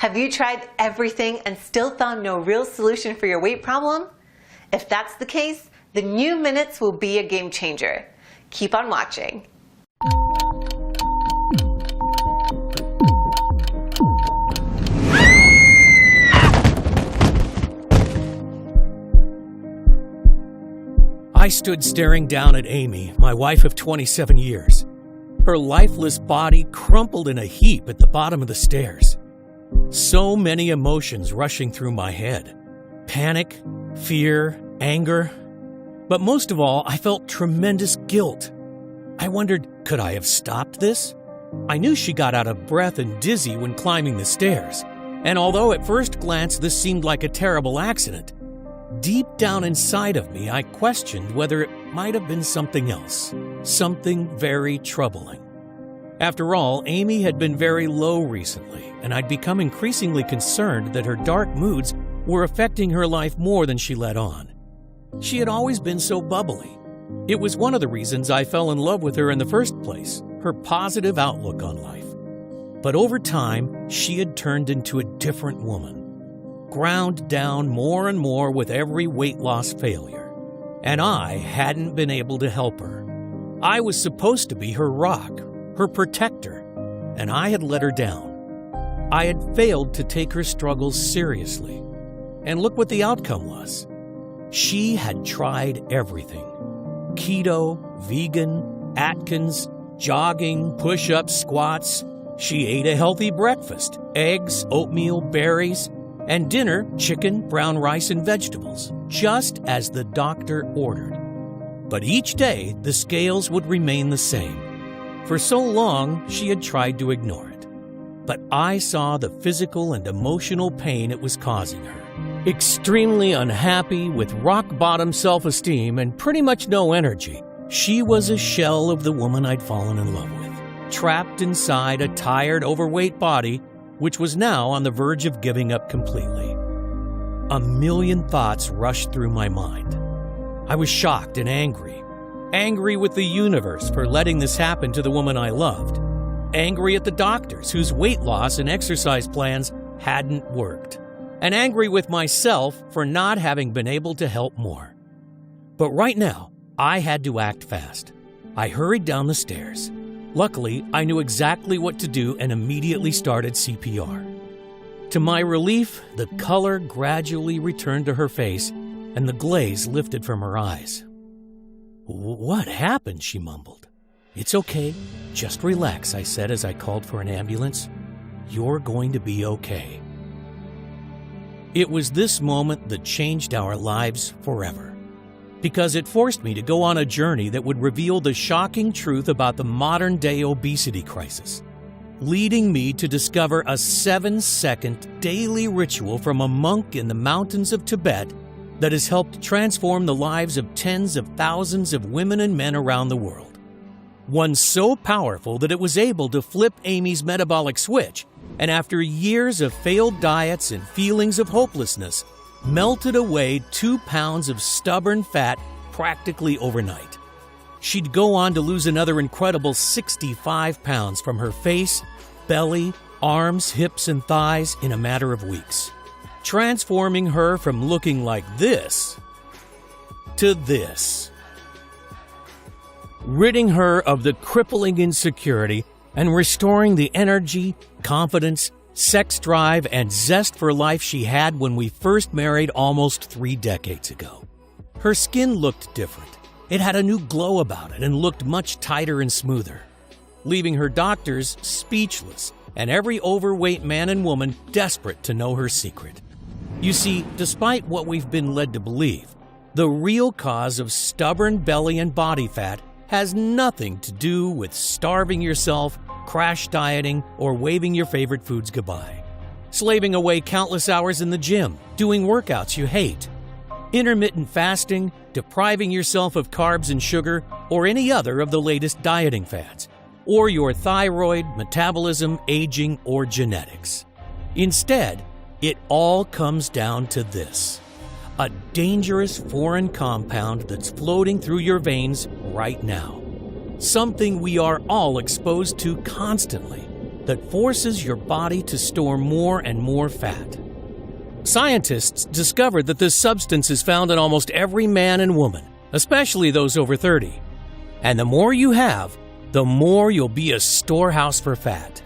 Have you tried everything and still found no real solution for your weight problem? If that's the case, the new minutes will be a game changer. Keep on watching. I stood staring down at Amy, my wife of 27 years. Her lifeless body crumpled in a heap at the bottom of the stairs. So many emotions rushing through my head. Panic, fear, anger. But most of all, I felt tremendous guilt. I wondered, could I have stopped this? I knew she got out of breath and dizzy when climbing the stairs. And although at first glance this seemed like a terrible accident, deep down inside of me, I questioned whether it might have been something else, something very troubling. After all, Amy had been very low recently, and I'd become increasingly concerned that her dark moods were affecting her life more than she let on. She had always been so bubbly. It was one of the reasons I fell in love with her in the first place, her positive outlook on life. But over time, she had turned into a different woman. Ground down more and more with every weight loss failure. And I hadn't been able to help her. I was supposed to be her rock, her protector, and I had let her down. I had failed to take her struggles seriously. And look what the outcome was. She had tried everything. Keto, vegan, Atkins, jogging, push-ups, squats. She ate a healthy breakfast, eggs, oatmeal, berries, and dinner, chicken, brown rice, and vegetables, just as the doctor ordered. But each day, the scales would remain the same. For so long, she had tried to ignore it. But I saw the physical and emotional pain it was causing her. Extremely unhappy, with rock-bottom self-esteem and pretty much no energy, she was a shell of the woman I'd fallen in love with, trapped inside a tired, overweight body which was now on the verge of giving up completely. A million thoughts rushed through my mind. I was shocked and angry. Angry with the universe for letting this happen to the woman I loved. Angry at the doctors whose weight loss and exercise plans hadn't worked. And angry with myself for not having been able to help more. But right now, I had to act fast. I hurried down the stairs. Luckily, I knew exactly what to do and immediately started CPR. To my relief, the color gradually returned to her face and the glaze lifted from her eyes. "What happened?" she mumbled. "It's okay. Just relax," I said as I called for an ambulance. "You're going to be okay." It was this moment that changed our lives forever, because it forced me to go on a journey that would reveal the shocking truth about the modern-day obesity crisis, leading me to discover a 7-second daily ritual from a monk in the mountains of Tibet that has helped transform the lives of tens of thousands of women and men around the world. One so powerful that it was able to flip Amy's metabolic switch, and after years of failed diets and feelings of hopelessness, melted away 2 pounds of stubborn fat practically overnight. She'd go on to lose another incredible 65 pounds from her face, belly, arms, hips, and thighs in a matter of weeks, transforming her from looking like this to this, ridding her of the crippling insecurity and restoring the energy, confidence, sex drive, and zest for life she had when we first married almost 3 decades ago. Her skin looked different. It had a new glow about it and looked much tighter and smoother, leaving her doctors speechless and every overweight man and woman desperate to know her secret. You see, despite what we've been led to believe, the real cause of stubborn belly and body fat has nothing to do with starving yourself, crash dieting, or waving your favorite foods goodbye. Slaving away countless hours in the gym, doing workouts you hate. Intermittent fasting, depriving yourself of carbs and sugar, or any other of the latest dieting fads. Or your thyroid, metabolism, aging, or genetics. Instead, it all comes down to this: a dangerous foreign compound that's floating through your veins right now. Something we are all exposed to constantly, that forces your body to store more and more fat. Scientists discovered that this substance is found in almost every man and woman, especially those over 30. And the more you have, the more you'll be a storehouse for fat.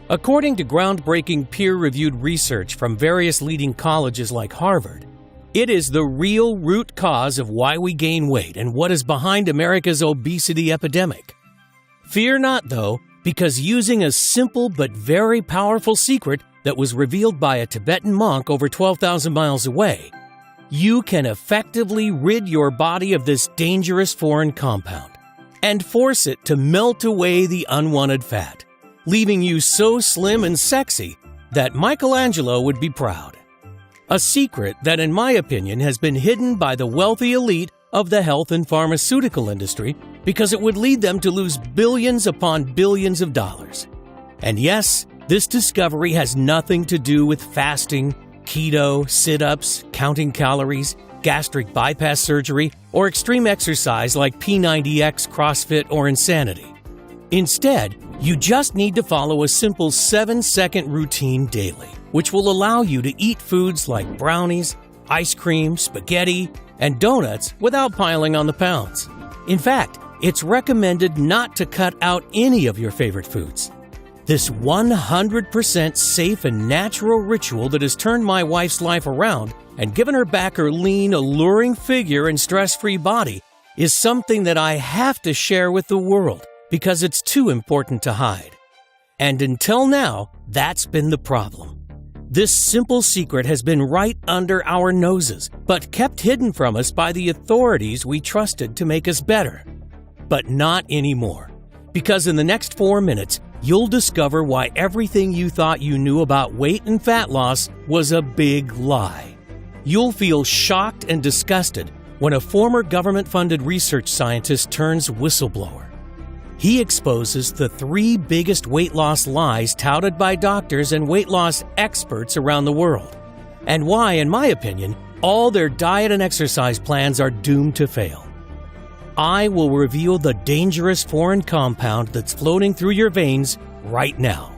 According to groundbreaking peer-reviewed research from various leading colleges like Harvard, it is the real root cause of why we gain weight and what is behind America's obesity epidemic. Fear not, though, because using a simple but very powerful secret that was revealed by a Tibetan monk over 12,000 miles away, you can effectively rid your body of this dangerous foreign compound and force it to melt away the unwanted fat, leaving you so slim and sexy that Michelangelo would be proud. A secret that, in my opinion, has been hidden by the wealthy elite of the health and pharmaceutical industry because it would lead them to lose billions upon billions of dollars. And yes, this discovery has nothing to do with fasting, keto, sit-ups, counting calories, gastric bypass surgery, or extreme exercise like P90X, CrossFit, or Insanity. Instead, you just need to follow a simple 7-second routine daily, which will allow you to eat foods like brownies, ice cream, spaghetti, and donuts without piling on the pounds. In fact, it's recommended not to cut out any of your favorite foods. This 100% safe and natural ritual that has turned my wife's life around and given her back her lean, alluring figure and stress-free body is something that I have to share with the world because it's too important to hide. And until now, that's been the problem. This simple secret has been right under our noses, but kept hidden from us by the authorities we trusted to make us better. But not anymore, because in the next 4 minutes, you'll discover why everything you thought you knew about weight and fat loss was a big lie. You'll feel shocked and disgusted when a former government-funded research scientist turns whistleblower. He exposes the 3 biggest weight loss lies touted by doctors and weight loss experts around the world, and why, in my opinion, all their diet and exercise plans are doomed to fail. I will reveal the dangerous foreign compound that's floating through your veins right now,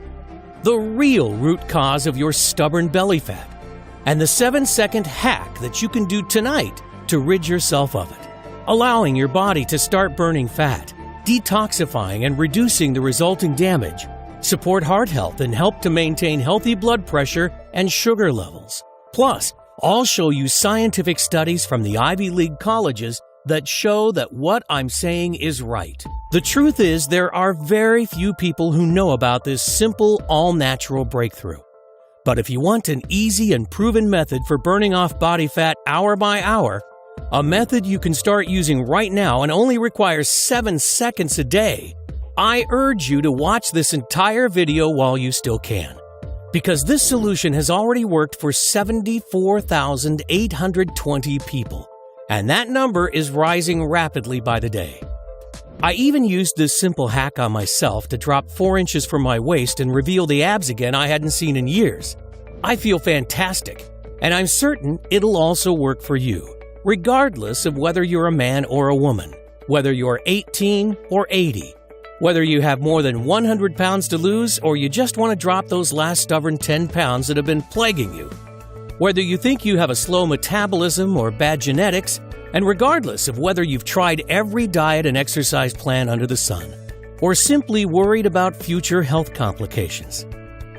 the real root cause of your stubborn belly fat, and the 7-second hack that you can do tonight to rid yourself of it, allowing your body to start burning fat, detoxifying and reducing the resulting damage, support heart health, and help to maintain healthy blood pressure and sugar levels. Plus, I'll show you scientific studies from the Ivy League colleges that show that what I'm saying is right. The truth is, there are very few people who know about this simple, all-natural breakthrough. But if you want an easy and proven method for burning off body fat hour by hour, a method you can start using right now and only requires 7 seconds a day, I urge you to watch this entire video while you still can. Because this solution has already worked for 74,820 people, and that number is rising rapidly by the day. I even used this simple hack on myself to drop 4 inches from my waist and reveal the abs again I hadn't seen in years. I feel fantastic, and I'm certain it'll also work for you, regardless of whether you're a man or a woman, whether you're 18 or 80, whether you have more than 100 pounds to lose or you just want to drop those last stubborn 10 pounds that have been plaguing you, whether you think you have a slow metabolism or bad genetics, and regardless of whether you've tried every diet and exercise plan under the sun, or simply worried about future health complications.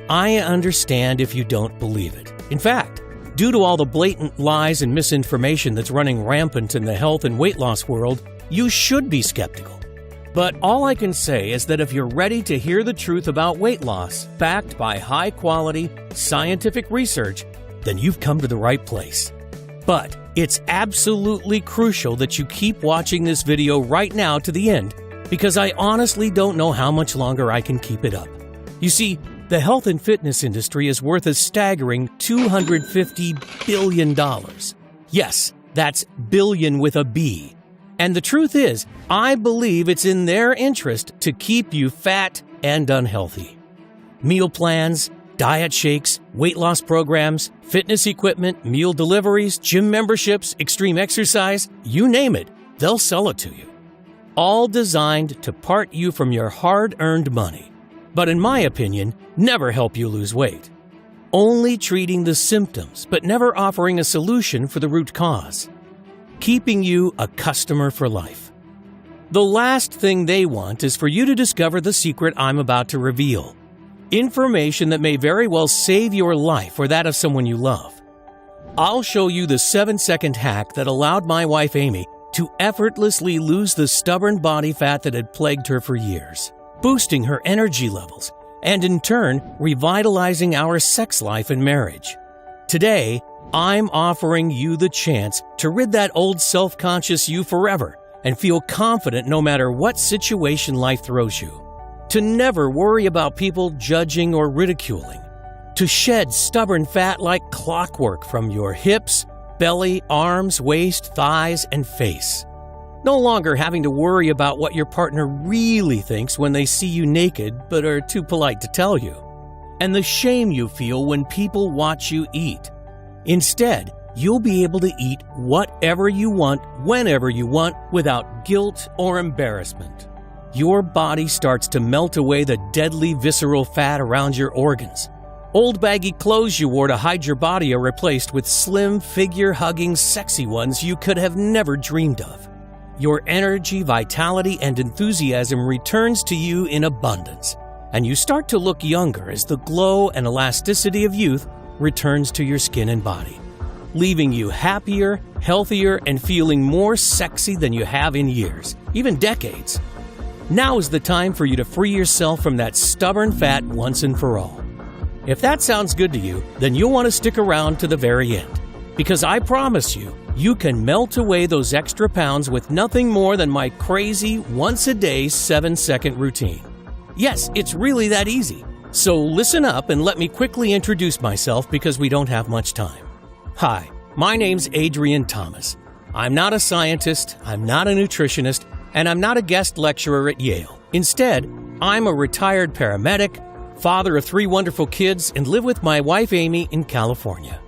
I understand if you don't believe it. In fact, due to all the blatant lies and misinformation that's running rampant in the health and weight loss world, you should be skeptical. But all I can say is that if you're ready to hear the truth about weight loss, backed by high-quality, scientific research, then you've come to the right place. But it's absolutely crucial that you keep watching this video right now to the end, because I honestly don't know how much longer I can keep it up. You see, the health and fitness industry is worth a staggering $250 billion. Yes, that's billion with a B. And the truth is, I believe it's in their interest to keep you fat and unhealthy. Meal plans, diet shakes, weight loss programs, fitness equipment, meal deliveries, gym memberships, extreme exercise, you name it, they'll sell it to you. All designed to part you from your hard-earned money. but in my opinion, never help you lose weight. Only treating the symptoms, but never offering a solution for the root cause. Keeping you a customer for life. The last thing they want is for you to discover the secret I'm about to reveal. Information that may very well save your life or that of someone you love. I'll show you the 7-second hack that allowed my wife Amy to effortlessly lose the stubborn body fat that had plagued her for years, boosting her energy levels, and in turn, revitalizing our sex life and marriage. Today, I'm offering you the chance to rid that old self-conscious you forever and feel confident no matter what situation life throws you. To never worry about people judging or ridiculing. To shed stubborn fat like clockwork from your hips, belly, arms, waist, thighs, and face. No longer having to worry about what your partner really thinks when they see you naked but are too polite to tell you. And the shame you feel when people watch you eat. Instead, you'll be able to eat whatever you want, whenever you want, without guilt or embarrassment. Your body starts to melt away the deadly visceral fat around your organs. Old baggy clothes you wore to hide your body are replaced with slim, figure-hugging, sexy ones you could have never dreamed of. Your energy, vitality, and enthusiasm returns to you in abundance, and you start to look younger as the glow and elasticity of youth returns to your skin and body, leaving you happier, healthier, and feeling more sexy than you have in years, even decades. Now is the time for you to free yourself from that stubborn fat once and for all. If that sounds good to you, then you'll want to stick around to the very end, because I promise you, you can melt away those extra pounds with nothing more than my crazy, once-a-day, 7-second routine. Yes, it's really that easy. So listen up and let me quickly introduce myself because we don't have much time. Hi, my name's Adrian Thomas. I'm not a scientist, I'm not a nutritionist, and I'm not a guest lecturer at Yale. Instead, I'm a retired paramedic, father of 3 wonderful kids, and live with my wife Amy in California.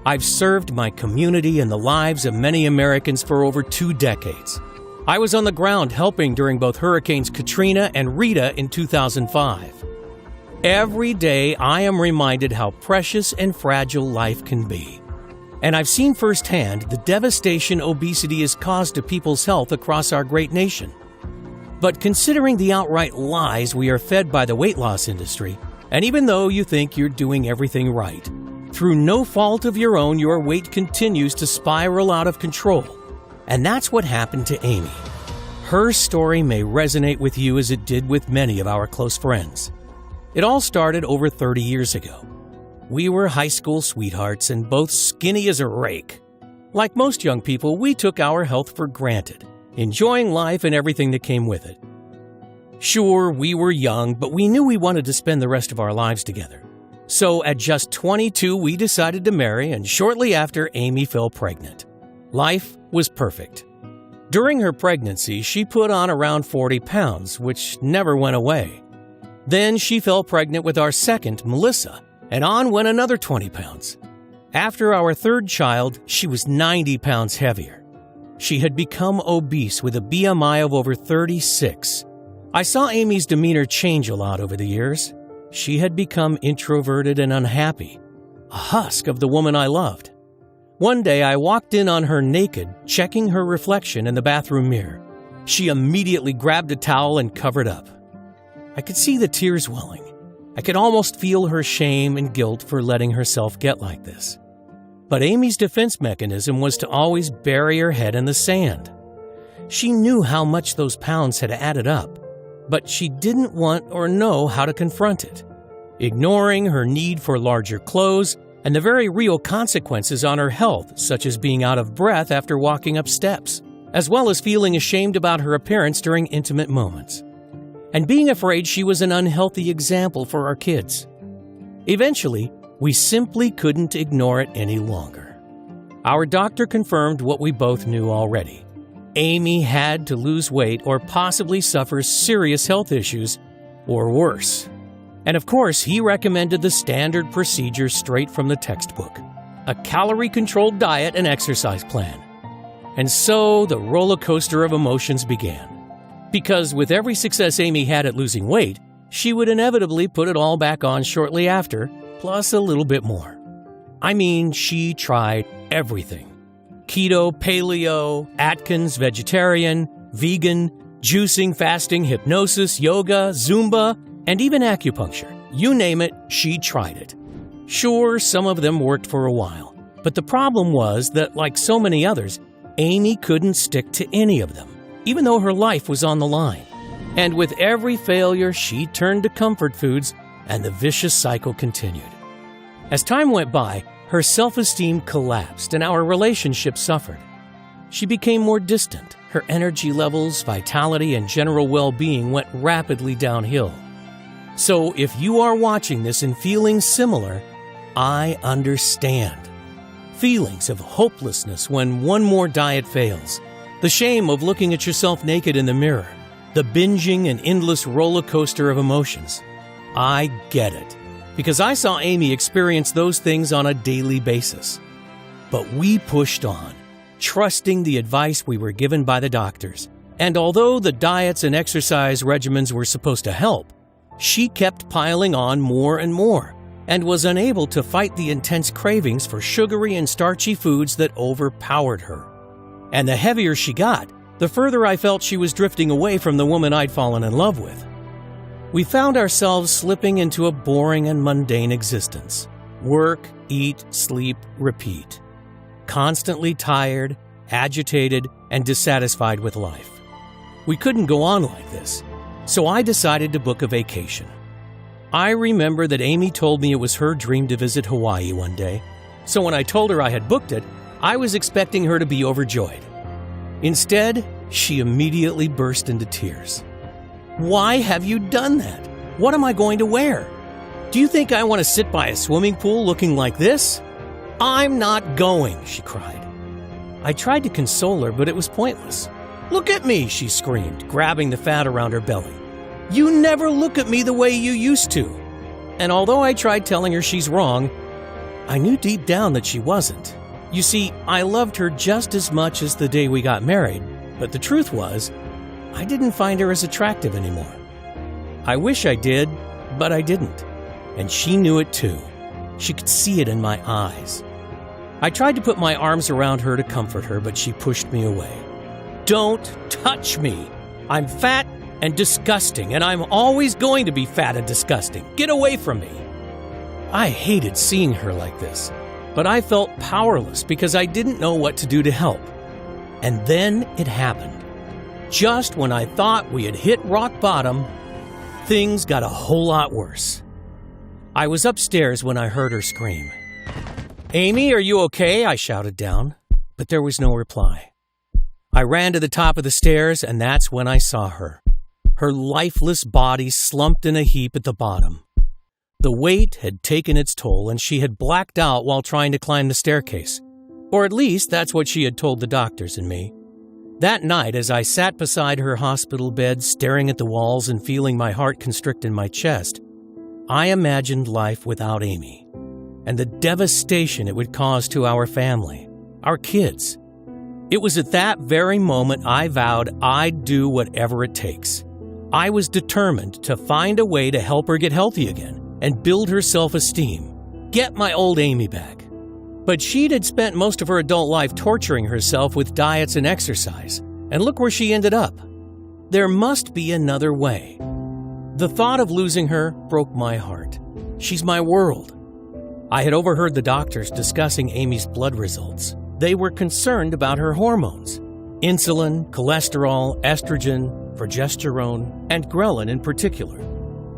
I've served my community and the lives of many Americans for over 2 decades. I was on the ground helping during both Hurricanes Katrina and Rita in 2005. Every day I am reminded how precious and fragile life can be. And I've seen firsthand the devastation obesity has caused to people's health across our great nation. But considering the outright lies we are fed by the weight loss industry, and even though you think you're doing everything right, through no fault of your own, your weight continues to spiral out of control. And that's what happened to Amy. Her story may resonate with you as it did with many of our close friends. It all started over 30 years ago. We were high school sweethearts and both skinny as a rake. Like most young people, we took our health for granted, enjoying life and everything that came with it. Sure, we were young, but we knew we wanted to spend the rest of our lives together. So at just 22, we decided to marry, and shortly after, Amy fell pregnant. Life was perfect. During her pregnancy, she put on around 40 pounds, which never went away. Then she fell pregnant with our second, Melissa, and on went another 20 pounds. After our third child, she was 90 pounds heavier. She had become obese with a BMI of over 36. I saw Amy's demeanor change a lot over the years. She had become introverted and unhappy, a husk of the woman I loved. One day I walked in on her naked, checking her reflection in the bathroom mirror. She immediately grabbed a towel and covered up. I could see the tears welling. I could almost feel her shame and guilt for letting herself get like this. But Amy's defense mechanism was to always bury her head in the sand. She knew how much those pounds had added up, but she didn't want or know how to confront it, ignoring her need for larger clothes and the very real consequences on her health, such as being out of breath after walking up steps, as well as feeling ashamed about her appearance during intimate moments, and being afraid she was an unhealthy example for our kids. Eventually, we simply couldn't ignore it any longer. Our doctor confirmed what we both knew already. Amy had to lose weight or possibly suffer serious health issues, or worse. And of course, he recommended the standard procedure straight from the textbook, a calorie-controlled diet and exercise plan. And so the roller coaster of emotions began. Because with every success Amy had at losing weight, she would inevitably put it all back on shortly after, plus a little bit more. I mean, she tried everything. Keto, paleo, Atkins, vegetarian, vegan, juicing, fasting, hypnosis, yoga, Zumba, and even acupuncture. You name it, she tried it. Sure, some of them worked for a while, but the problem was that, like so many others, Amy couldn't stick to any of them, even though her life was on the line. And with every failure, she turned to comfort foods, and the vicious cycle continued. As time went by, her self-esteem collapsed and our relationship suffered. She became more distant. Her energy levels, vitality, and general well-being went rapidly downhill. So if you are watching this and feeling similar, I understand. Feelings of hopelessness when one more diet fails, the shame of looking at yourself naked in the mirror, the binging and endless roller coaster of emotions. I get it, because I saw Amy experience those things on a daily basis. But we pushed on, trusting the advice we were given by the doctors. And although the diets and exercise regimens were supposed to help, she kept piling on more and more, and was unable to fight the intense cravings for sugary and starchy foods that overpowered her. And the heavier she got, the further I felt she was drifting away from the woman I'd fallen in love with. We found ourselves slipping into a boring and mundane existence. Work, eat, sleep, repeat. Constantly tired, agitated, and dissatisfied with life. We couldn't go on like this, so I decided to book a vacation. I remember that Amy told me it was her dream to visit Hawaii one day, so when I told her I had booked it, I was expecting her to be overjoyed. Instead, she immediately burst into tears. "Why have you done that? What am I going to wear? Do you think I want to sit by a swimming pool looking like this? I'm not going," she cried. I tried to console her, but it was pointless. "Look at me," she screamed, grabbing the fat around her belly. "You never look at me the way you used to." And although I tried telling her she's wrong, I knew deep down that she wasn't. You see, I loved her just as much as the day we got married, but the truth was, I didn't find her as attractive anymore. I wish I did, but I didn't. And she knew it too. She could see it in my eyes. I tried to put my arms around her to comfort her, but she pushed me away. "Don't touch me. I'm fat and disgusting, and I'm always going to be fat and disgusting. Get away from me." I hated seeing her like this, but I felt powerless because I didn't know what to do to help. And then it happened. Just when I thought we had hit rock bottom, things got a whole lot worse. I was upstairs when I heard her scream. "Amy, are you okay?" I shouted down, but there was no reply. I ran to the top of the stairs, and that's when I saw her. Her lifeless body slumped in a heap at the bottom. The weight had taken its toll, and she had blacked out while trying to climb the staircase. Or at least that's what she had told the doctors and me. That night, as I sat beside her hospital bed, staring at the walls and feeling my heart constrict in my chest, I imagined life without Amy, and the devastation it would cause to our family, our kids. It was at that very moment I vowed I'd do whatever it takes. I was determined to find a way to help her get healthy again and build her self-esteem, get my old Amy back. But she'd had spent most of her adult life torturing herself with diets and exercise, and look where she ended up. There must be another way. The thought of losing her broke my heart. She's my world. I had overheard the doctors discussing Amy's blood results. They were concerned about her hormones: insulin, cholesterol, estrogen, progesterone, and ghrelin in particular.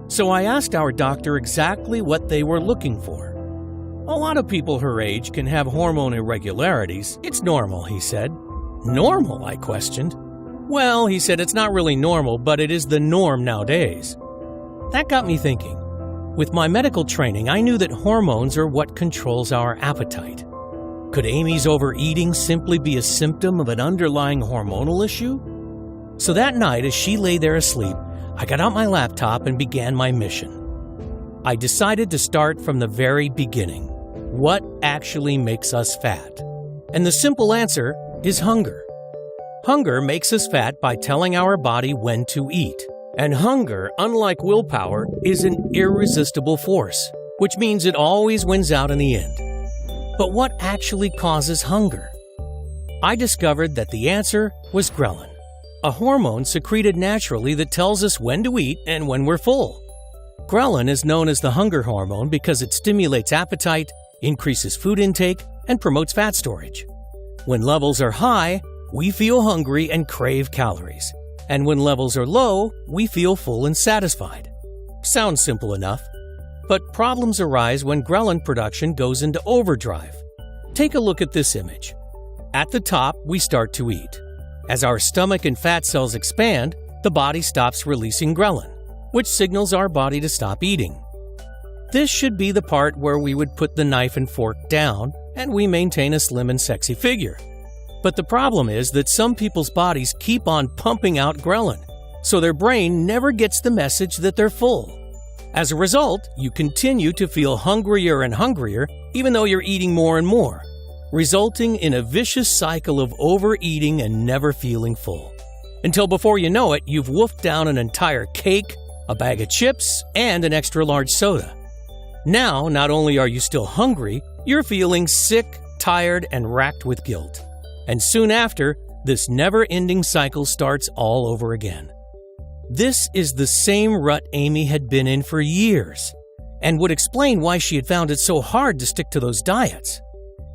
So I asked our doctor exactly what they were looking for. "A lot of people her age can have hormone irregularities. It's normal," he said. "Normal?" I questioned. "Well," he said, "it's not really normal, but it is the norm nowadays." That got me thinking. With my medical training, I knew that hormones are what controls our appetite. Could Amy's overeating simply be a symptom of an underlying hormonal issue? So that night, as she lay there asleep, I got out my laptop and began my mission. I decided to start from the very beginning. What actually makes us fat? And the simple answer is hunger. Hunger makes us fat by telling our body when to eat. And hunger, unlike willpower, is an irresistible force, which means it always wins out in the end. But what actually causes hunger? I discovered that the answer was ghrelin, a hormone secreted naturally that tells us when to eat and when we're full. Ghrelin is known as the hunger hormone because it stimulates appetite, increases food intake, and promotes fat storage. When levels are high, we feel hungry and crave calories. And when levels are low, we feel full and satisfied. Sounds simple enough. But problems arise when ghrelin production goes into overdrive. Take a look at this image. At the top, we start to eat. As our stomach and fat cells expand, the body stops releasing ghrelin, which signals our body to stop eating. This should be the part where we would put the knife and fork down and we maintain a slim and sexy figure. But the problem is that some people's bodies keep on pumping out ghrelin, so their brain never gets the message that they're full. As a result, you continue to feel hungrier and hungrier even though you're eating more and more, resulting in a vicious cycle of overeating and never feeling full. Until before you know it, you've wolfed down an entire cake, a bag of chips, and an extra large soda. Now, not only are you still hungry, you're feeling sick, tired, and racked with guilt. And soon after, this never-ending cycle starts all over again. This is the same rut Amy had been in for years, and would explain why she had found it so hard to stick to those diets.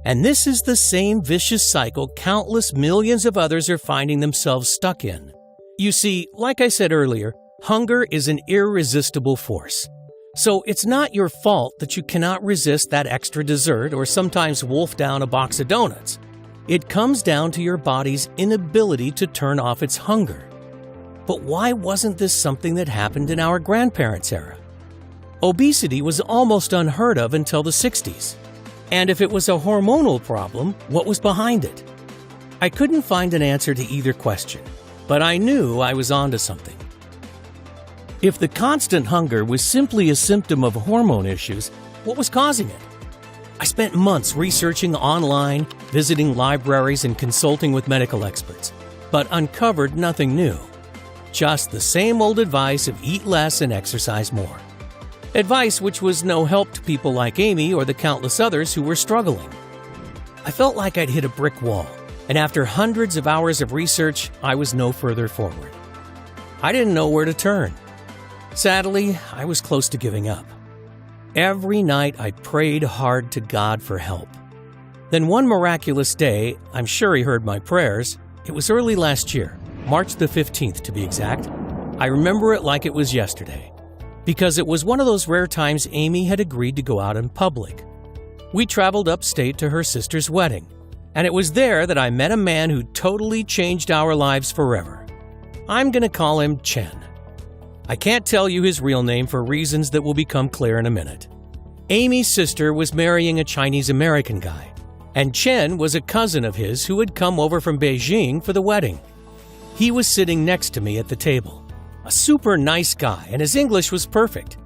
And this is the same vicious cycle countless millions of others are finding themselves stuck in. You see, like I said earlier, hunger is an irresistible force. So it's not your fault that you cannot resist that extra dessert or sometimes wolf down a box of donuts. It comes down to your body's inability to turn off its hunger. But why wasn't this something that happened in our grandparents' era? Obesity was almost unheard of until the 60s. And if it was a hormonal problem, what was behind it? I couldn't find an answer to either question, but I knew I was onto something. If the constant hunger was simply a symptom of hormone issues, what was causing it? I spent months researching online, visiting libraries, and consulting with medical experts, but uncovered nothing new. Just the same old advice of eat less and exercise more. Advice which was no help to people like Amy or the countless others who were struggling. I felt like I'd hit a brick wall, and after hundreds of hours of research, I was no further forward. I didn't know where to turn. Sadly, I was close to giving up. Every night I prayed hard to God for help. Then one miraculous day, I'm sure He heard my prayers. It was early last year, March the 15th to be exact. I remember it like it was yesterday, because it was one of those rare times Amy had agreed to go out in public. We traveled upstate to her sister's wedding, and it was there that I met a man who totally changed our lives forever. I'm going to call him Chen. I can't tell you his real name for reasons that will become clear in a minute. Amy's sister was marrying a Chinese-American guy, and Chen was a cousin of his who had come over from Beijing for the wedding. He was sitting next to me at the table. A super nice guy, and his English was perfect.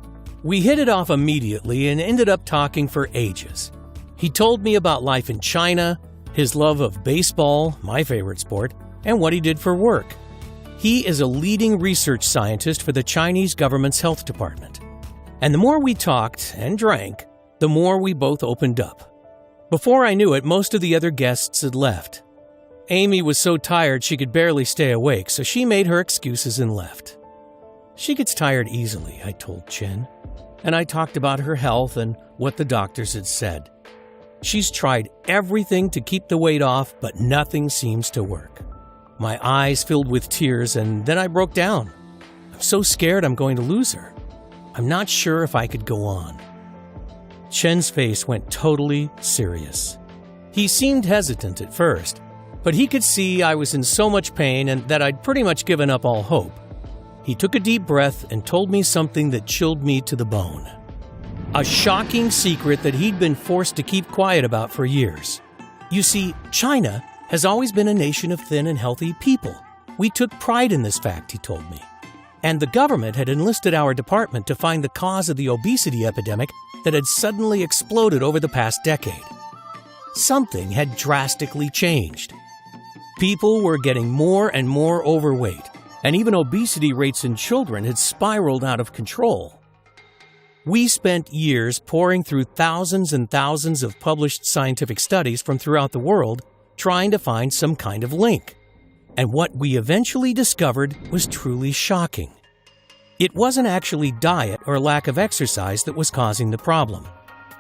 We hit it off immediately and ended up talking for ages. He told me about life in China, his love of baseball, my favorite sport, and what he did for work. He is a leading research scientist for the Chinese government's health department. And the more we talked and drank, the more we both opened up. Before I knew it, most of the other guests had left. Amy was so tired she could barely stay awake, so she made her excuses and left. She gets tired easily, I told Chen, and I talked about her health and what the doctors had said. She's tried everything to keep the weight off, but nothing seems to work. My eyes filled with tears, and then I broke down. I'm so scared I'm going to lose her. I'm not sure if I could go on. Chen's face went totally serious. He seemed hesitant at first, but he could see I was in so much pain and that I'd pretty much given up all hope. He took a deep breath and told me something that chilled me to the bone. A shocking secret that he'd been forced to keep quiet about for years. You see, China has always been a nation of thin and healthy people. We took pride in this fact, he told me. And the government had enlisted our department to find the cause of the obesity epidemic that had suddenly exploded over the past decade. Something had drastically changed. People were getting more and more overweight, and even obesity rates in children had spiraled out of control. We spent years poring through thousands and thousands of published scientific studies from throughout the world trying to find some kind of link. And what we eventually discovered was truly shocking. It wasn't actually diet or lack of exercise that was causing the problem.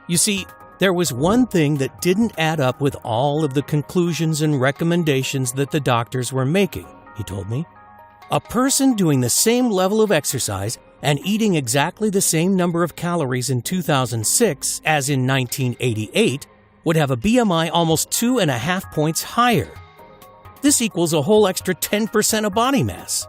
You see, there was one thing that didn't add up with all of the conclusions and recommendations that the doctors were making, he told me. A person doing the same level of exercise and eating exactly the same number of calories in 2006 as in 1988 would have a BMI almost 2.5 points higher. This equals a whole extra 10% of body mass.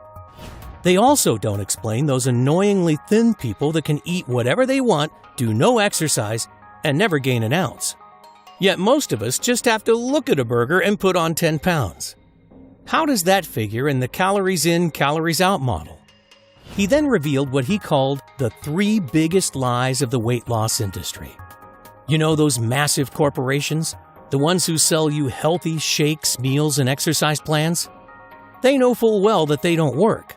They also don't explain those annoyingly thin people that can eat whatever they want, do no exercise, and never gain an ounce. Yet most of us just have to look at a burger and put on 10 pounds. How does that figure in the calories in, calories out model? He then revealed what he called the 3 biggest lies of the weight loss industry. You know those massive corporations? The ones who sell you healthy shakes, meals, and exercise plans? They know full well that they don't work.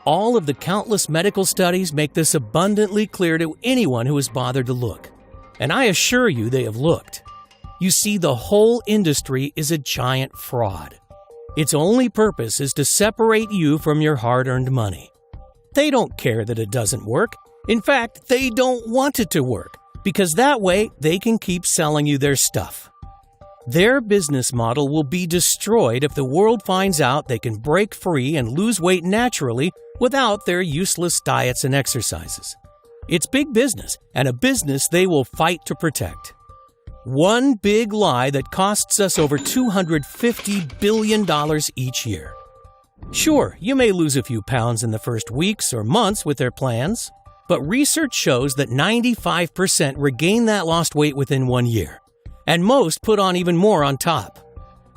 All of the countless medical studies make this abundantly clear to anyone who has bothered to look. And I assure you they have looked. You see, the whole industry is a giant fraud. Its only purpose is to separate you from your hard-earned money. They don't care that it doesn't work. In fact, they don't want it to work, because that way they can keep selling you their stuff. Their business model will be destroyed if the world finds out they can break free and lose weight naturally without their useless diets and exercises. It's big business, and a business they will fight to protect. One big lie that costs us over $250 billion each year. Sure, you may lose a few pounds in the first weeks or months with their plans, but research shows that 95% regain that lost weight within 1 year, and most put on even more on top.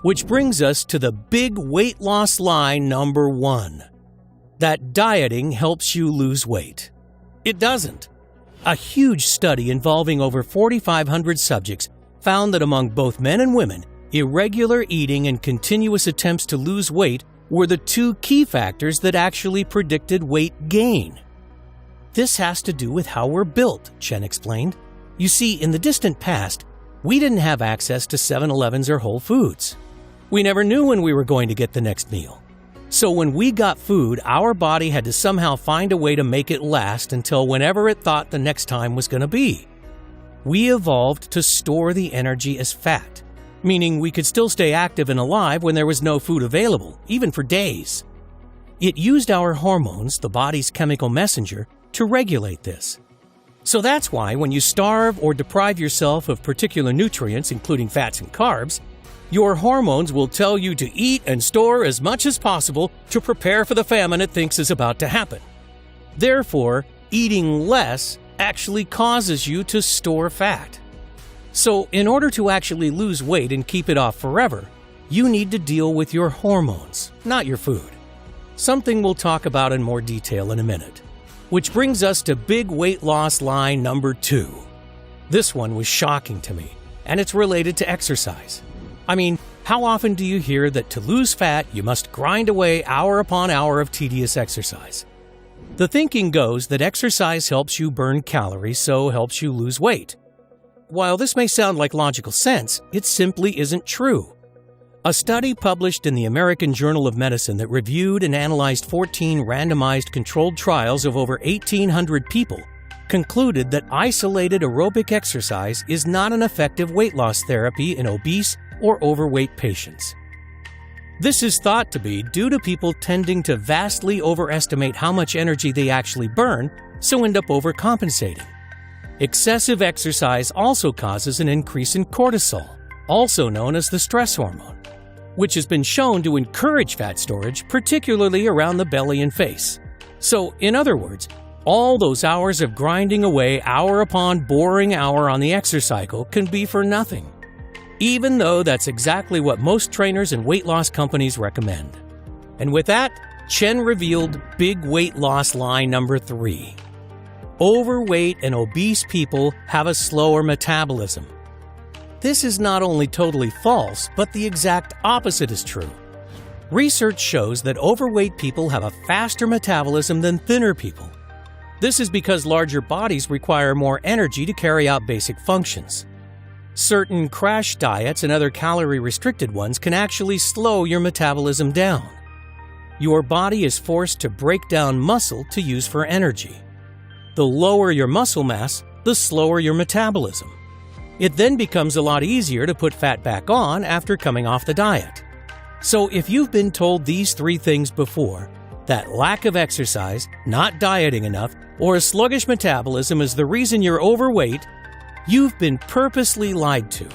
Which brings us to the big weight loss lie number 1. That dieting helps you lose weight. It doesn't. A huge study involving over 4,500 subjects found that among both men and women, irregular eating and continuous attempts to lose weight were the 2 key factors that actually predicted weight gain. This has to do with how we're built, Chen explained. You see, in the distant past, we didn't have access to 7-Elevens or Whole Foods. We never knew when we were going to get the next meal. So when we got food, our body had to somehow find a way to make it last until whenever it thought the next time was going to be. We evolved to store the energy as fat, meaning we could still stay active and alive when there was no food available, even for days. It used our hormones, the body's chemical messenger, to regulate this. So that's why when you starve or deprive yourself of particular nutrients, including fats and carbs, your hormones will tell you to eat and store as much as possible to prepare for the famine it thinks is about to happen. Therefore, eating less actually causes you to store fat. So, in order to actually lose weight and keep it off forever, you need to deal with your hormones, not your food. Something we'll talk about in more detail in a minute. Which brings us to big weight loss lie number 2. This one was shocking to me, and it's related to exercise. I mean, how often do you hear that to lose fat, you must grind away hour upon hour of tedious exercise? The thinking goes that exercise helps you burn calories, so helps you lose weight. While this may sound like logical sense, it simply isn't true. A study published in the American Journal of Medicine that reviewed and analyzed 14 randomized controlled trials of over 1,800 people concluded that isolated aerobic exercise is not an effective weight loss therapy in obese or overweight patients. This is thought to be due to people tending to vastly overestimate how much energy they actually burn, so end up overcompensating. Excessive exercise also causes an increase in cortisol, also known as the stress hormone, which has been shown to encourage fat storage, particularly around the belly and face. So, in other words, all those hours of grinding away hour upon boring hour on the exercise cycle can be for nothing. Even though that's exactly what most trainers and weight loss companies recommend. And with that, Chen revealed big weight loss lie number 3. Overweight and obese people have a slower metabolism. This is not only totally false, but the exact opposite is true. Research shows that overweight people have a faster metabolism than thinner people. This is because larger bodies require more energy to carry out basic functions. Certain crash diets and other calorie-restricted ones can actually slow your metabolism down. Your body is forced to break down muscle to use for energy. The lower your muscle mass, the slower your metabolism. It then becomes a lot easier to put fat back on after coming off the diet. So if you've been told these 3 things before, that lack of exercise, not dieting enough, or a sluggish metabolism is the reason you're overweight, you've been purposely lied to.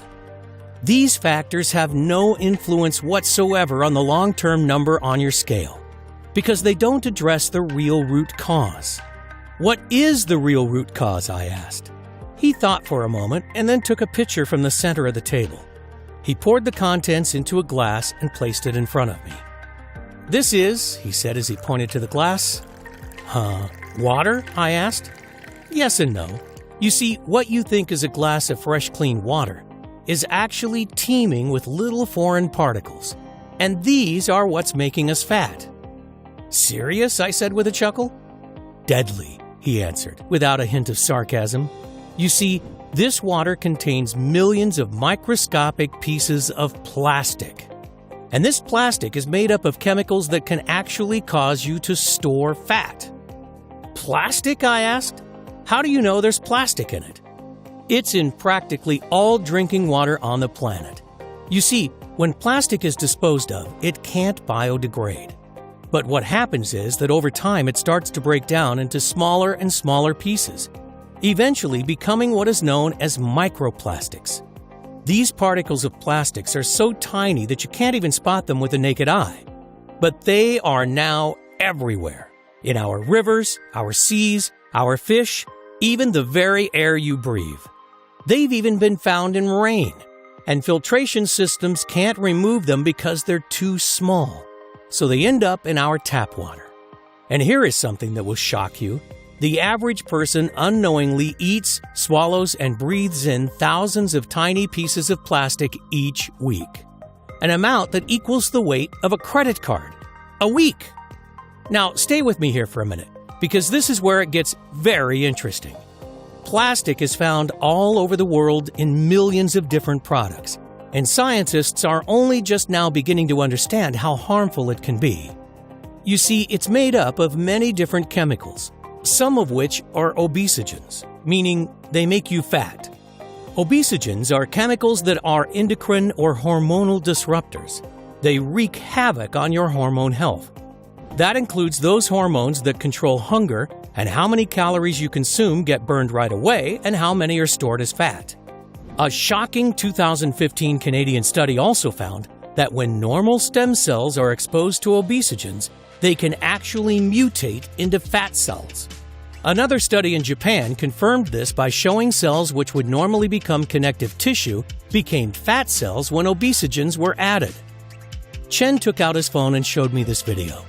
These factors have no influence whatsoever on the long-term number on your scale, because they don't address the real root cause. What is the real root cause, I asked. He thought for a moment and then took a pitcher from the center of the table. He poured the contents into a glass and placed it in front of me. "This is," he said as he pointed to the glass. Water?" I asked. "Yes and no. You see, what you think is a glass of fresh, clean water is actually teeming with little foreign particles, and these are what's making us fat." "Serious?" I said with a chuckle. "Deadly," he answered, without a hint of sarcasm. "You see, this water contains millions of microscopic pieces of plastic. And this plastic is made up of chemicals that can actually cause you to store fat." "Plastic?" I asked. "How do you know there's plastic in it?" "It's in practically all drinking water on the planet. You see, when plastic is disposed of, it can't biodegrade. But what happens is that over time it starts to break down into smaller and smaller pieces, eventually becoming what is known as microplastics. These particles of plastics are so tiny that you can't even spot them with the naked eye. But they are now everywhere, in our rivers, our seas, our fish, even the very air you breathe. They've even been found in rain, and filtration systems can't remove them because they're too small, so they end up in our tap water. And here is something that will shock you. The average person unknowingly eats, swallows, and breathes in thousands of tiny pieces of plastic each week, an amount that equals the weight of a credit card. A week! Now, stay with me here for a minute, because this is where it gets very interesting. Plastic is found all over the world in millions of different products, and scientists are only just now beginning to understand how harmful it can be. You see, it's made up of many different chemicals, some of which are obesogens, meaning they make you fat. Obesogens are chemicals that are endocrine or hormonal disruptors. They wreak havoc on your hormone health. That includes those hormones that control hunger and how many calories you consume get burned right away and how many are stored as fat. A shocking 2015 Canadian study also found that when normal stem cells are exposed to obesogens, they can actually mutate into fat cells. Another study in Japan confirmed this by showing cells which would normally become connective tissue became fat cells when obesogens were added. Chen took out his phone and showed me this video.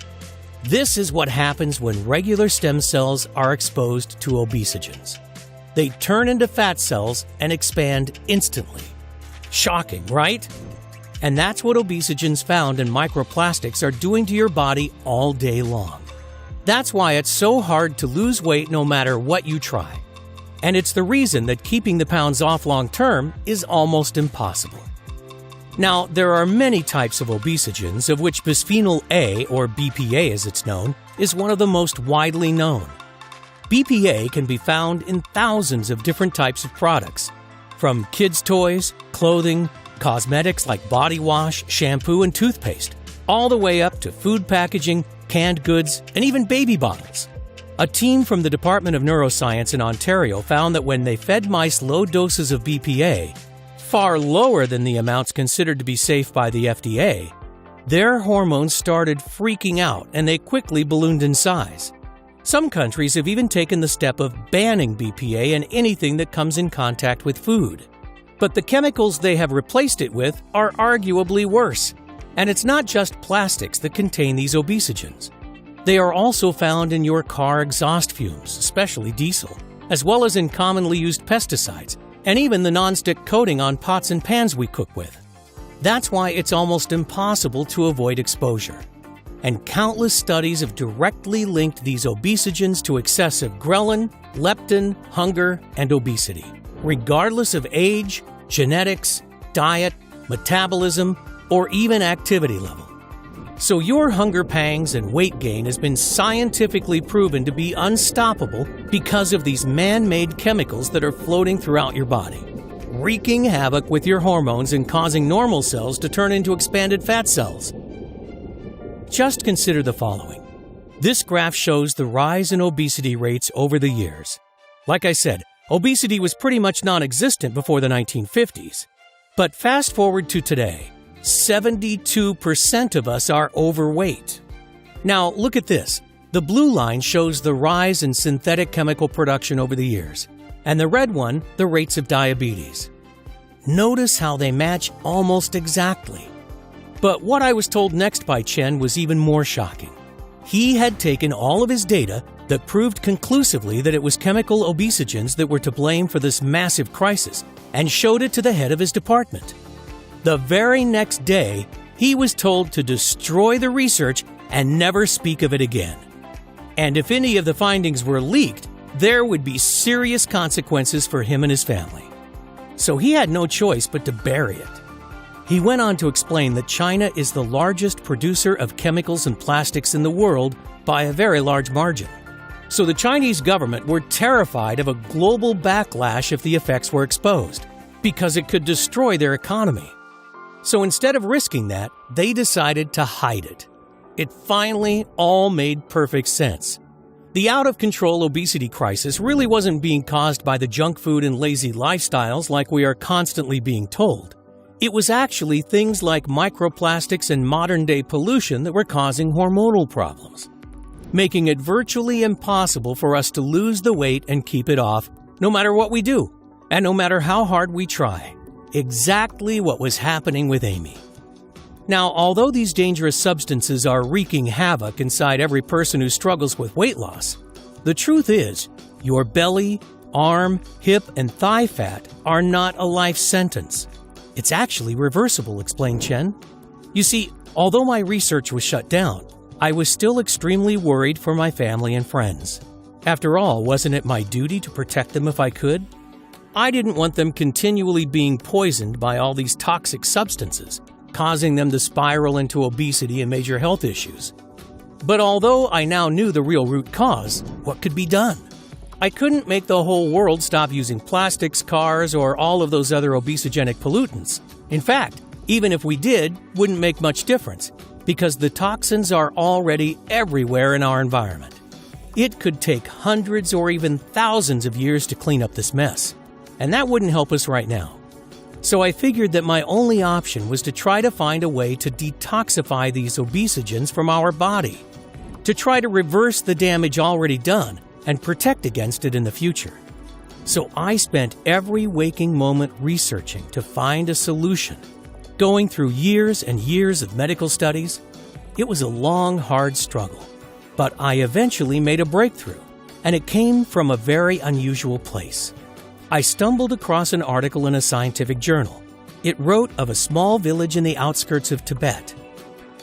This is what happens when regular stem cells are exposed to obesogens. They turn into fat cells and expand instantly. Shocking, right? And that's what obesogens found in microplastics are doing to your body all day long. That's why it's so hard to lose weight no matter what you try. And it's the reason that keeping the pounds off long term is almost impossible. Now, there are many types of obesogens, of which bisphenol A, or BPA as it's known, is one of the most widely known. BPA can be found in thousands of different types of products, from kids' toys, clothing, cosmetics like body wash, shampoo, and toothpaste, all the way up to food packaging, canned goods, and even baby bottles. A team from the Department of Neuroscience in Ontario found that when they fed mice low doses of BPA, far lower than the amounts considered to be safe by the FDA, their hormones started freaking out and they quickly ballooned in size. Some countries have even taken the step of banning BPA in anything that comes in contact with food. But the chemicals they have replaced it with are arguably worse. And it's not just plastics that contain these obesogens. They are also found in your car exhaust fumes, especially diesel, as well as in commonly used pesticides, and even the nonstick coating on pots and pans we cook with. That's why it's almost impossible to avoid exposure. And countless studies have directly linked these obesogens to excessive ghrelin, leptin, hunger, and obesity, regardless of age, genetics, diet, metabolism, or even activity level. So your hunger pangs and weight gain has been scientifically proven to be unstoppable because of these man-made chemicals that are floating throughout your body, wreaking havoc with your hormones and causing normal cells to turn into expanded fat cells. Just consider the following. This graph shows the rise in obesity rates over the years. Like I said, obesity was pretty much non-existent before the 1950s. But fast forward to today, 72% of us are overweight. Now, look at this. The blue line shows the rise in synthetic chemical production over the years, and the red one, the rates of diabetes. Notice how they match almost exactly. But what I was told next by Chen was even more shocking. He had taken all of his data that proved conclusively that it was chemical obesogens that were to blame for this massive crisis and showed it to the head of his department. The very next day, he was told to destroy the research and never speak of it again. And if any of the findings were leaked, there would be serious consequences for him and his family. So he had no choice but to bury it. He went on to explain that China is the largest producer of chemicals and plastics in the world by a very large margin. So the Chinese government were terrified of a global backlash if the effects were exposed, because it could destroy their economy. So instead of risking that, they decided to hide it. It finally all made perfect sense. The out-of-control obesity crisis really wasn't being caused by the junk food and lazy lifestyles like we are constantly being told. It was actually things like microplastics and modern-day pollution that were causing hormonal problems, making it virtually impossible for us to lose the weight and keep it off, no matter what we do, and no matter how hard we try. Exactly what was happening with Amy. Now, although these dangerous substances are wreaking havoc inside every person who struggles with weight loss, the truth is, your belly, arm, hip, and thigh fat are not a life sentence. It's actually reversible, explained Chen. You see, although my research was shut down, I was still extremely worried for my family and friends. After all, wasn't it my duty to protect them if I could? I didn't want them continually being poisoned by all these toxic substances, causing them to spiral into obesity and major health issues. But although I now knew the real root cause, what could be done? I couldn't make the whole world stop using plastics, cars, or all of those other obesogenic pollutants. In fact, even if we did, wouldn't make much difference, because the toxins are already everywhere in our environment. It could take hundreds or even thousands of years to clean up this mess, and that wouldn't help us right now. So I figured that my only option was to try to find a way to detoxify these obesogens from our body, to try to reverse the damage already done and protect against it in the future. So I spent every waking moment researching to find a solution, going through years and years of medical studies. It was a long, hard struggle, but I eventually made a breakthrough, and it came from a very unusual place. I stumbled across an article in a scientific journal. It wrote of a small village in the outskirts of Tibet.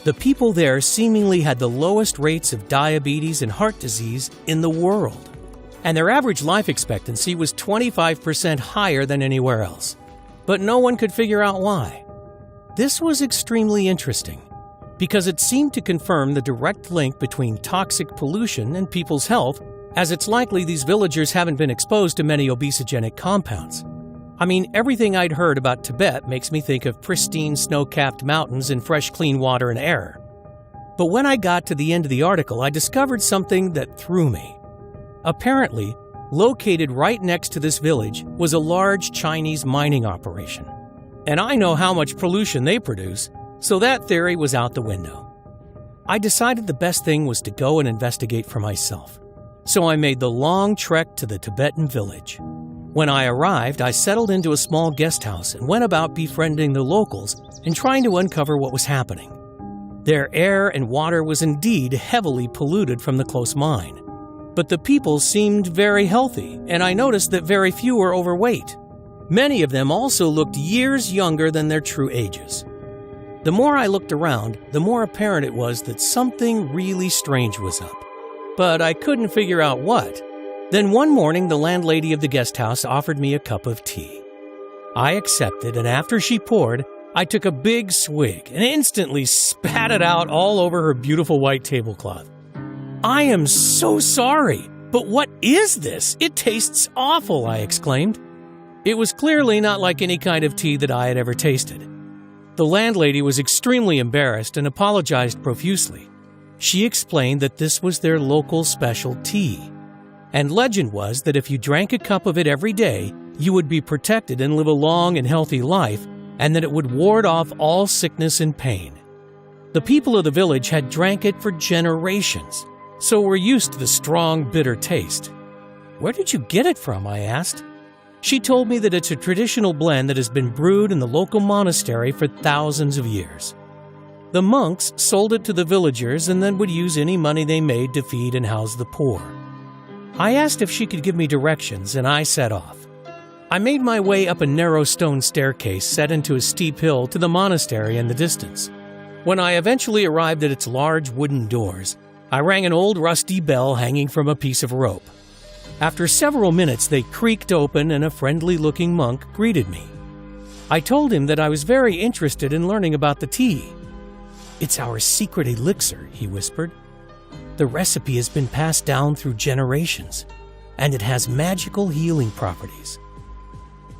The people there seemingly had the lowest rates of diabetes and heart disease in the world, and their average life expectancy was 25% higher than anywhere else. But no one could figure out why. This was extremely interesting, because it seemed to confirm the direct link between toxic pollution and people's health, as it's likely these villagers haven't been exposed to many obesogenic compounds. I mean, everything I'd heard about Tibet makes me think of pristine snow-capped mountains and fresh, clean water and air. But when I got to the end of the article, I discovered something that threw me. Apparently, located right next to this village was a large Chinese mining operation. And I know how much pollution they produce, so that theory was out the window. I decided the best thing was to go and investigate for myself. So I made the long trek to the Tibetan village. When I arrived, I settled into a small guest house and went about befriending the locals and trying to uncover what was happening. Their air and water was indeed heavily polluted from the close mine. But the people seemed very healthy, and I noticed that very few were overweight. Many of them also looked years younger than their true ages. The more I looked around, the more apparent it was that something really strange was up. But I couldn't figure out what. Then one morning, the landlady of the guest house offered me a cup of tea. I accepted, and after she poured, I took a big swig and instantly spat it out all over her beautiful white tablecloth. "I am so sorry, but what is this? It tastes awful," I exclaimed. It was clearly not like any kind of tea that I had ever tasted. The landlady was extremely embarrassed and apologized profusely. She explained that this was their local special tea. And legend was that if you drank a cup of it every day, you would be protected and live a long and healthy life, and that it would ward off all sickness and pain. The people of the village had drank it for generations, so were used to the strong, bitter taste. "Where did you get it from?" I asked. She told me that it's a traditional blend that has been brewed in the local monastery for thousands of years. The monks sold it to the villagers and then would use any money they made to feed and house the poor. I asked if she could give me directions, and I set off. I made my way up a narrow stone staircase set into a steep hill to the monastery in the distance. When I eventually arrived at its large wooden doors, I rang an old rusty bell hanging from a piece of rope. After several minutes, they creaked open and a friendly-looking monk greeted me. I told him that I was very interested in learning about the tea. "It's our secret elixir," he whispered. "The recipe has been passed down through generations, and it has magical healing properties."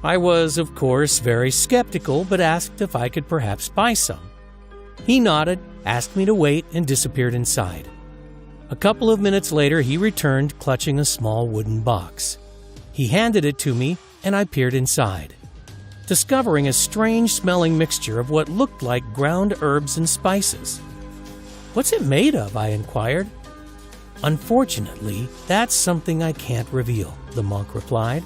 I was, of course, very skeptical, but asked if I could perhaps buy some. He nodded, asked me to wait, and disappeared inside. A couple of minutes later, he returned, clutching a small wooden box. He handed it to me, and I peered inside, discovering a strange-smelling mixture of what looked like ground herbs and spices. "What's it made of?" I inquired. "Unfortunately, that's something I can't reveal," the monk replied.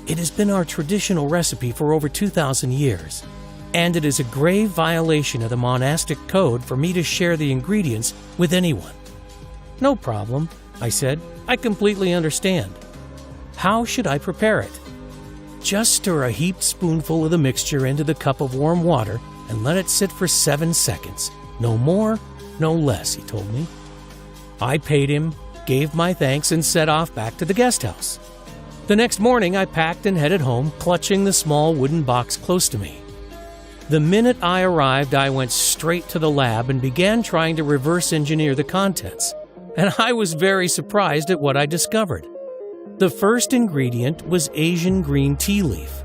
"It has been our traditional recipe for over 2,000 years, and it is a grave violation of the monastic code for me to share the ingredients with anyone." "No problem," I said. "I completely understand. How should I prepare it?" "Just stir a heaped spoonful of the mixture into the cup of warm water and let it sit for 7 seconds. No more, no less," he told me. I paid him, gave my thanks, and set off back to the guest house. The next morning, I packed and headed home, clutching the small wooden box close to me. The minute I arrived, I went straight to the lab and began trying to reverse engineer the contents, and I was very surprised at what I discovered. The first ingredient was Asian green tea leaf.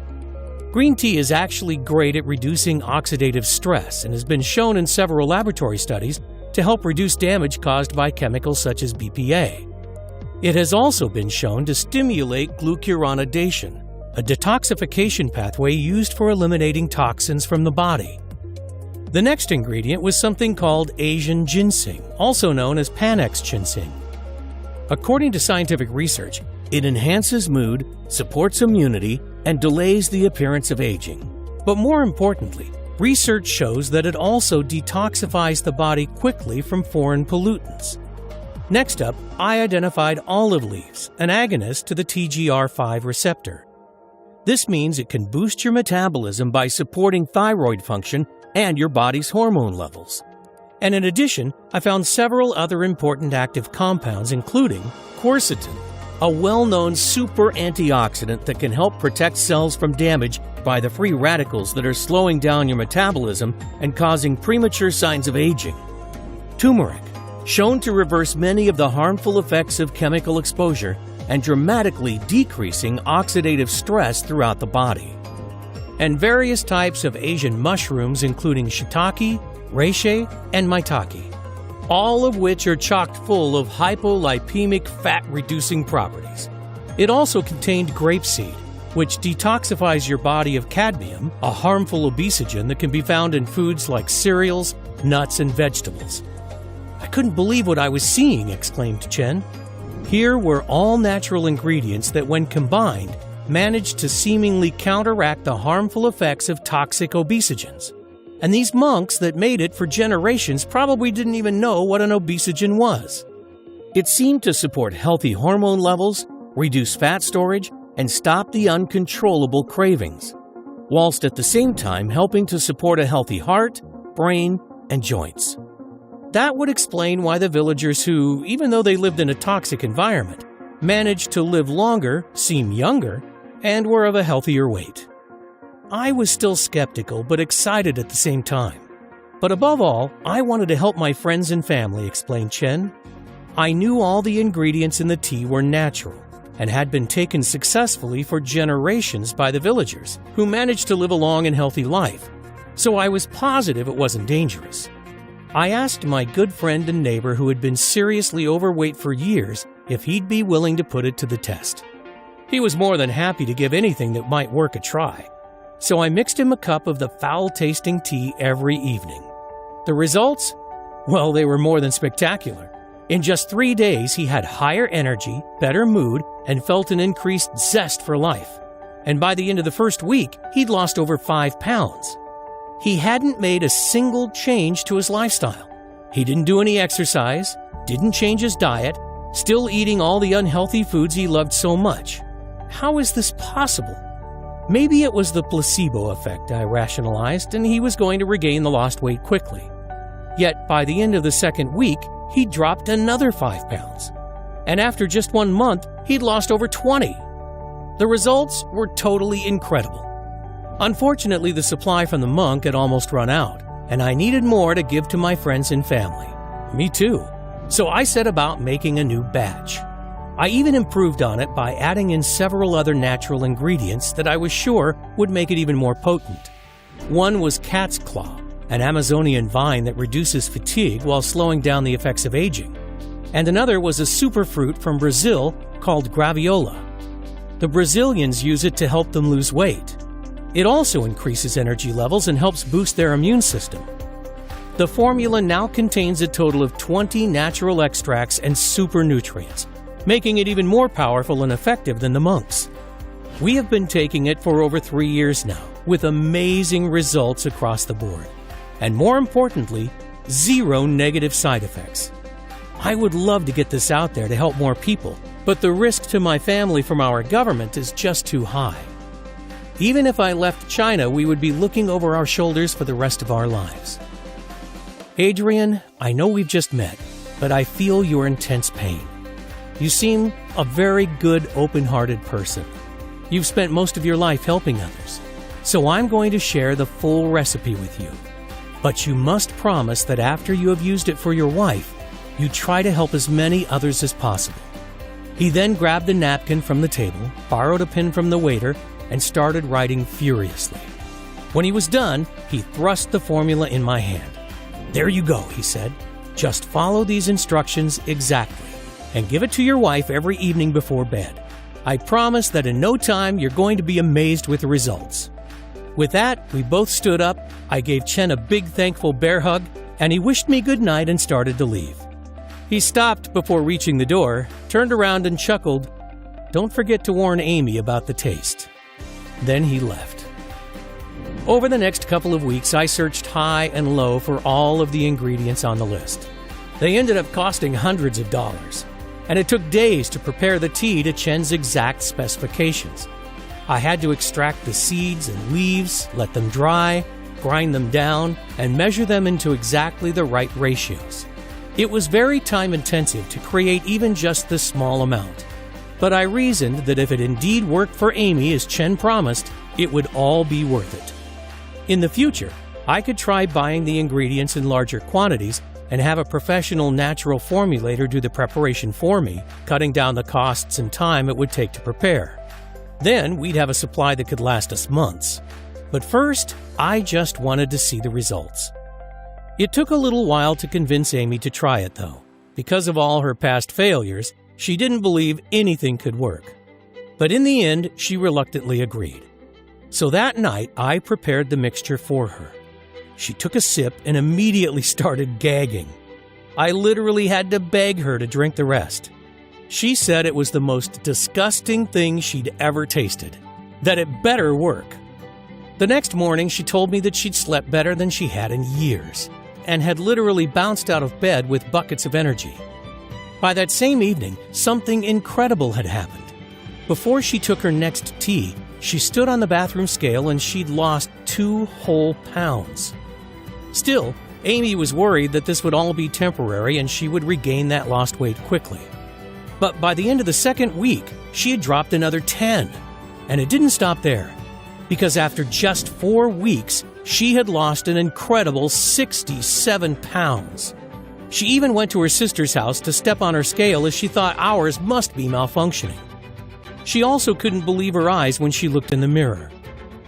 Green tea is actually great at reducing oxidative stress and has been shown in several laboratory studies to help reduce damage caused by chemicals such as BPA. It has also been shown to stimulate glucuronidation, a detoxification pathway used for eliminating toxins from the body. The next ingredient was something called Asian ginseng, also known as Panax ginseng. According to scientific research, it enhances mood, supports immunity, and delays the appearance of aging. But more importantly, research shows that it also detoxifies the body quickly from foreign pollutants. Next up, I identified olive leaves, an agonist to the TGR5 receptor. This means it can boost your metabolism by supporting thyroid function and your body's hormone levels. And in addition, I found several other important active compounds, including quercetin, a well-known super antioxidant that can help protect cells from damage by the free radicals that are slowing down your metabolism and causing premature signs of aging. Turmeric, shown to reverse many of the harmful effects of chemical exposure and dramatically decreasing oxidative stress throughout the body. And various types of Asian mushrooms, including shiitake, reishi, and maitake, all of which are chock full of hypolipemic fat-reducing properties. It also contained grapeseed, which detoxifies your body of cadmium, a harmful obesogen that can be found in foods like cereals, nuts, and vegetables. "I couldn't believe what I was seeing," exclaimed Chen. Here were all natural ingredients that, when combined, managed to seemingly counteract the harmful effects of toxic obesogens. And these monks that made it for generations probably didn't even know what an obesogen was. It seemed to support healthy hormone levels, reduce fat storage, and stop the uncontrollable cravings, whilst at the same time helping to support a healthy heart, brain, and joints. That would explain why the villagers who, even though they lived in a toxic environment, managed to live longer, seem younger, and were of a healthier weight. I was still skeptical but excited at the same time. But above all, I wanted to help my friends and family, explained Chen. I knew all the ingredients in the tea were natural and had been taken successfully for generations by the villagers, who managed to live a long and healthy life, so I was positive it wasn't dangerous. I asked my good friend and neighbor who had been seriously overweight for years if he'd be willing to put it to the test. He was more than happy to give anything that might work a try, so I mixed him a cup of the foul-tasting tea every evening. The results? Well, they were more than spectacular. In just 3 days, he had higher energy, better mood, and felt an increased zest for life. And by the end of the first week, he'd lost over 5 pounds. He hadn't made a single change to his lifestyle. He didn't do any exercise, didn't change his diet, still eating all the unhealthy foods he loved so much. How is this possible? Maybe it was the placebo effect, I rationalized, and he was going to regain the lost weight quickly. Yet by the end of the second week, he dropped another 5 pounds. And after just 1 month, he'd lost over 20. The results were totally incredible. Unfortunately, the supply from the monk had almost run out, and I needed more to give to my friends and family. Me too. So I set about making a new batch. I even improved on it by adding in several other natural ingredients that I was sure would make it even more potent. One was cat's claw, an Amazonian vine that reduces fatigue while slowing down the effects of aging. And another was a superfruit from Brazil called graviola. The Brazilians use it to help them lose weight. It also increases energy levels and helps boost their immune system. The formula now contains a total of 20 natural extracts and super nutrients, making it even more powerful and effective than the monks. We have been taking it for over 3 years now, with amazing results across the board. And more importantly, 0 negative side effects. I would love to get this out there to help more people, but the risk to my family from our government is just too high. Even if I left China, we would be looking over our shoulders for the rest of our lives. Adrian, I know we've just met, but I feel your intense pain. You seem a very good, open-hearted person. You've spent most of your life helping others, so I'm going to share the full recipe with you. But you must promise that after you have used it for your wife, you try to help as many others as possible. He then grabbed a napkin from the table, borrowed a pen from the waiter, and started writing furiously. When he was done, he thrust the formula in my hand. "There you go," he said. "Just follow these instructions exactly, and give it to your wife every evening before bed. I promise that in no time you're going to be amazed with the results." With that, we both stood up, I gave Chen a big thankful bear hug, and he wished me good night and started to leave. He stopped before reaching the door, turned around and chuckled, "Don't forget to warn Amy about the taste." Then he left. Over the next couple of weeks, I searched high and low for all of the ingredients on the list. They ended up costing hundreds of dollars, and it took days to prepare the tea to Chen's exact specifications. I had to extract the seeds and leaves, let them dry, grind them down, and measure them into exactly the right ratios. It was very time-intensive to create even just this small amount. But I reasoned that if it indeed worked for Amy as Chen promised, it would all be worth it. In the future, I could try buying the ingredients in larger quantities and have a professional natural formulator do the preparation for me, cutting down the costs and time it would take to prepare. Then we'd have a supply that could last us months. But first, I just wanted to see the results. It took a little while to convince Amy to try it, though. Because of all her past failures, she didn't believe anything could work. But in the end, she reluctantly agreed. So that night, I prepared the mixture for her. She took a sip and immediately started gagging. I literally had to beg her to drink the rest. She said it was the most disgusting thing she'd ever tasted, that it better work. The next morning, she told me that she'd slept better than she had in years, and had literally bounced out of bed with buckets of energy. By that same evening, something incredible had happened. Before she took her next tea, she stood on the bathroom scale and she'd lost 2 whole pounds. Still, Amy was worried that this would all be temporary and she would regain that lost weight quickly. But by the end of the second week, she had dropped another 10. And it didn't stop there, because after just 4 weeks, she had lost an incredible 67 pounds. She even went to her sister's house to step on her scale as she thought ours must be malfunctioning. She also couldn't believe her eyes when she looked in the mirror.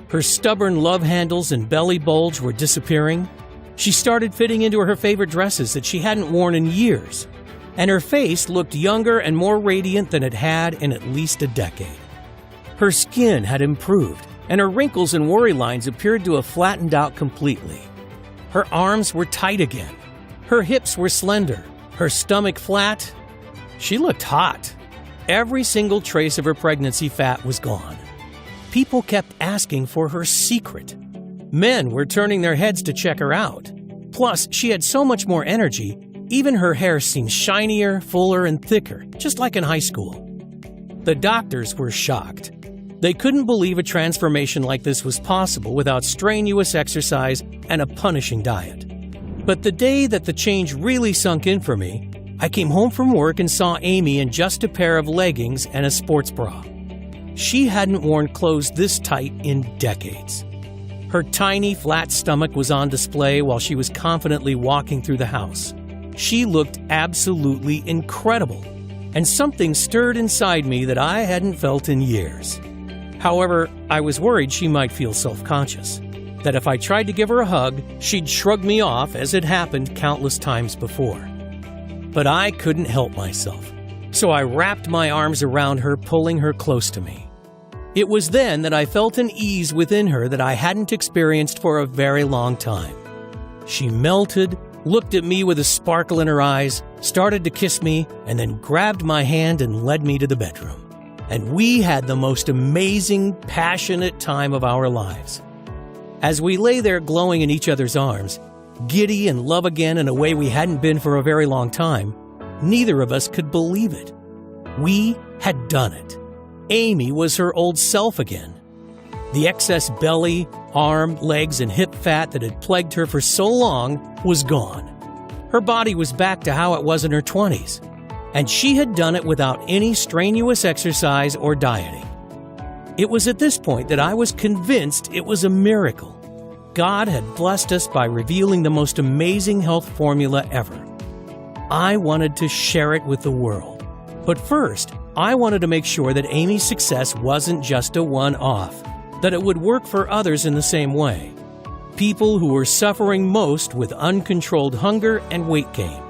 Her stubborn love handles and belly bulge were disappearing. She started fitting into her favorite dresses that she hadn't worn in years. And her face looked younger and more radiant than it had in at least a decade. Her skin had improved, and her wrinkles and worry lines appeared to have flattened out completely. Her arms were tight again. Her hips were slender. Her stomach flat. She looked hot. Every single trace of her pregnancy fat was gone. People kept asking for her secret. Men were turning their heads to check her out. Plus, she had so much more energy, even her hair seemed shinier, fuller, and thicker, just like in high school. The doctors were shocked. They couldn't believe a transformation like this was possible without strenuous exercise and a punishing diet. But the day that the change really sunk in for me, I came home from work and saw Amy in just a pair of leggings and a sports bra. She hadn't worn clothes this tight in decades. Her tiny, flat stomach was on display while she was confidently walking through the house. She looked absolutely incredible, and something stirred inside me that I hadn't felt in years. However, I was worried she might feel self-conscious, that if I tried to give her a hug, she'd shrug me off as had happened countless times before. But I couldn't help myself, so I wrapped my arms around her, pulling her close to me. It was then that I felt an ease within her that I hadn't experienced for a very long time. She melted, looked at me with a sparkle in her eyes, started to kiss me, and then grabbed my hand and led me to the bedroom. And we had the most amazing, passionate time of our lives. As we lay there glowing in each other's arms, giddy and love again in a way we hadn't been for a very long time, neither of us could believe it. We had done it. Amy was her old self again. The excess belly, arm, legs, and hip fat that had plagued her for so long was gone. Her body was back to how it was in her 20s, and she had done it without any strenuous exercise or dieting. It was at this point that I was convinced it was a miracle. God had blessed us by revealing the most amazing health formula ever. I wanted to share it with the world. But first, I wanted to make sure that Amy's success wasn't just a one-off, that it would work for others in the same way. People who were suffering most with uncontrolled hunger and weight gain.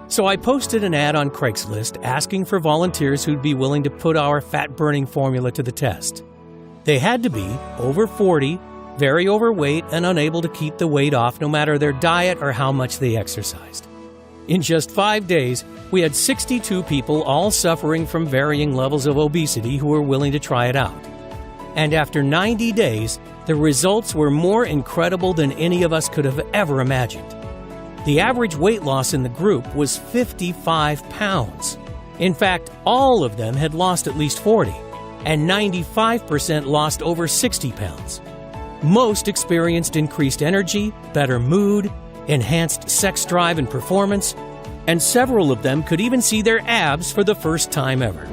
So I posted an ad on Craigslist asking for volunteers who'd be willing to put our fat-burning formula to the test. They had to be over 40, very overweight, and unable to keep the weight off no matter their diet or how much they exercised. In just 5 days, we had 62 people all suffering from varying levels of obesity who were willing to try it out. And after 90 days, the results were more incredible than any of us could have ever imagined. The average weight loss in the group was 55 pounds. In fact, all of them had lost at least 40, and 95% lost over 60 pounds. Most experienced increased energy, better mood, enhanced sex drive and performance, and several of them could even see their abs for the first time ever.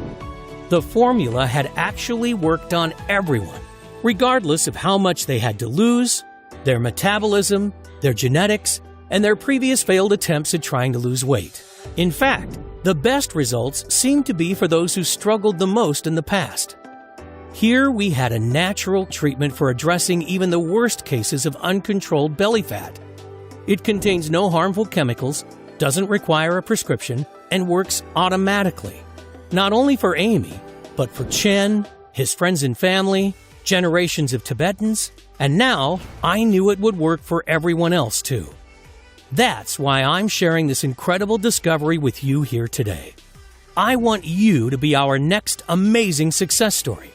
The formula had actually worked on everyone, regardless of how much they had to lose, their metabolism, their genetics, and their previous failed attempts at trying to lose weight. In fact, the best results seemed to be for those who struggled the most in the past. Here we had a natural treatment for addressing even the worst cases of uncontrolled belly fat. It contains no harmful chemicals, doesn't require a prescription, and works automatically. Not only for Amy, but for Chen, his friends and family, generations of Tibetans, and now I knew it would work for everyone else too. That's why I'm sharing this incredible discovery with you here today. I want you to be our next amazing success story.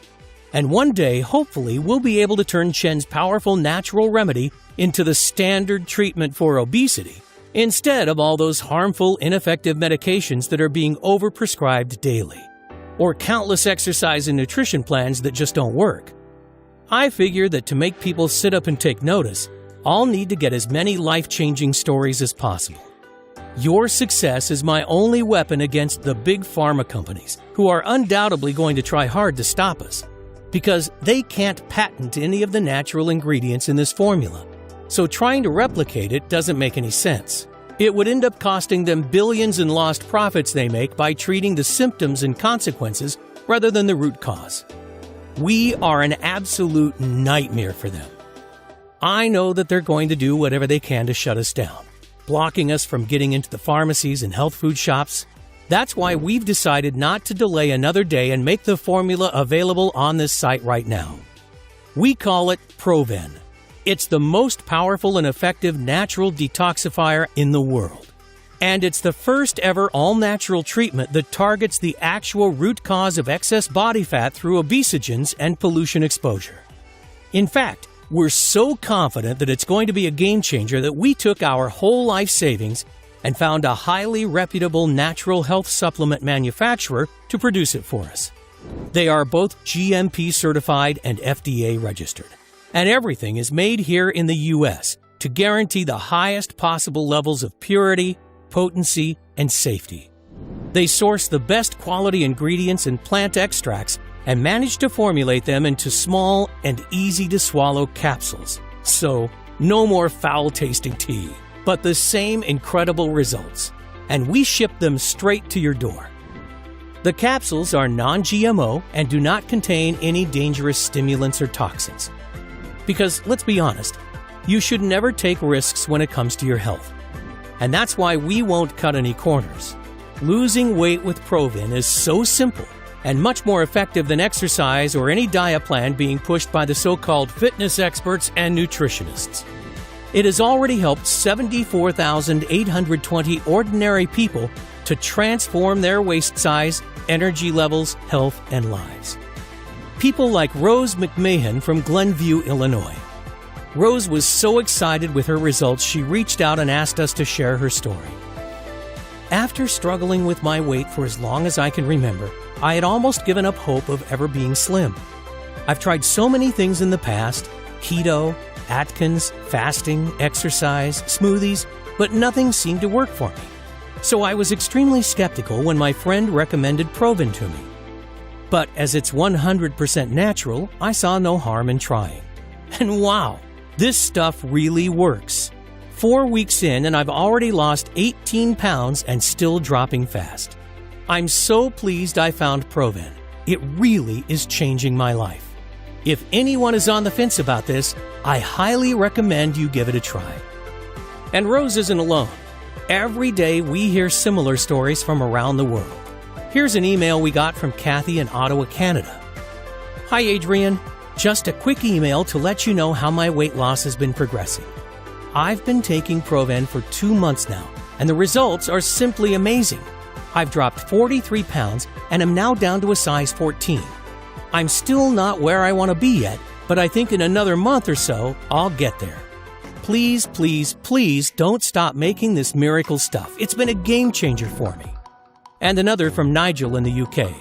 And one day, hopefully, we'll be able to turn Chen's powerful natural remedy into the standard treatment for obesity, instead of all those harmful, ineffective medications that are being overprescribed daily, or countless exercise and nutrition plans that just don't work. I figure that to make people sit up and take notice, all need to get as many life-changing stories as possible. Your success is my only weapon against the big pharma companies, who are undoubtedly going to try hard to stop us, because they can't patent any of the natural ingredients in this formula. So trying to replicate it doesn't make any sense. It would end up costing them billions in lost profits they make by treating the symptoms and consequences rather than the root cause. We are an absolute nightmare for them. I know that they're going to do whatever they can to shut us down, blocking us from getting into the pharmacies and health food shops. That's why we've decided not to delay another day and make the formula available on this site right now. We call it ProVen. It's the most powerful and effective natural detoxifier in the world. And it's the first ever all-natural treatment that targets the actual root cause of excess body fat through obesogens and pollution exposure. In fact, we're so confident that it's going to be a game changer that we took our whole life savings and found a highly reputable natural health supplement manufacturer to produce it for us. They are both GMP certified and FDA registered. And everything is made here in the U.S. to guarantee the highest possible levels of purity, potency, and safety. They source the best quality ingredients and plant extracts and manage to formulate them into small and easy-to-swallow capsules. So, no more foul-tasting tea, but the same incredible results. And we ship them straight to your door. The capsules are non-GMO and do not contain any dangerous stimulants or toxins. Because, let's be honest, you should never take risks when it comes to your health. And that's why we won't cut any corners. Losing weight with ProVen is so simple and much more effective than exercise or any diet plan being pushed by the so-called fitness experts and nutritionists. It has already helped 74,820 ordinary people to transform their waist size, energy levels, health, and lives. People like Rose McMahon from Glenview, Illinois. Rose was so excited with her results, she reached out and asked us to share her story. After struggling with my weight for as long as I can remember, I had almost given up hope of ever being slim. I've tried so many things in the past: keto, Atkins, fasting, exercise, smoothies, but nothing seemed to work for me. So I was extremely skeptical when my friend recommended ProVen to me. But as it's 100% natural, I saw no harm in trying. And wow, this stuff really works. 4 weeks in and I've already lost 18 pounds and still dropping fast. I'm so pleased I found ProVen. It really is changing my life. If anyone is on the fence about this, I highly recommend you give it a try. And Rose isn't alone. Every day we hear similar stories from around the world. Here's an email we got from Kathy in Ottawa, Canada. Hi Adrian, just a quick email to let you know how my weight loss has been progressing. I've been taking ProVen for 2 months now, and the results are simply amazing. I've dropped 43 pounds and am now down to a size 14. I'm still not where I want to be yet, but I think in another month or so, I'll get there. Please, please, please don't stop making this miracle stuff. It's been a game changer for me. And another from Nigel in the UK.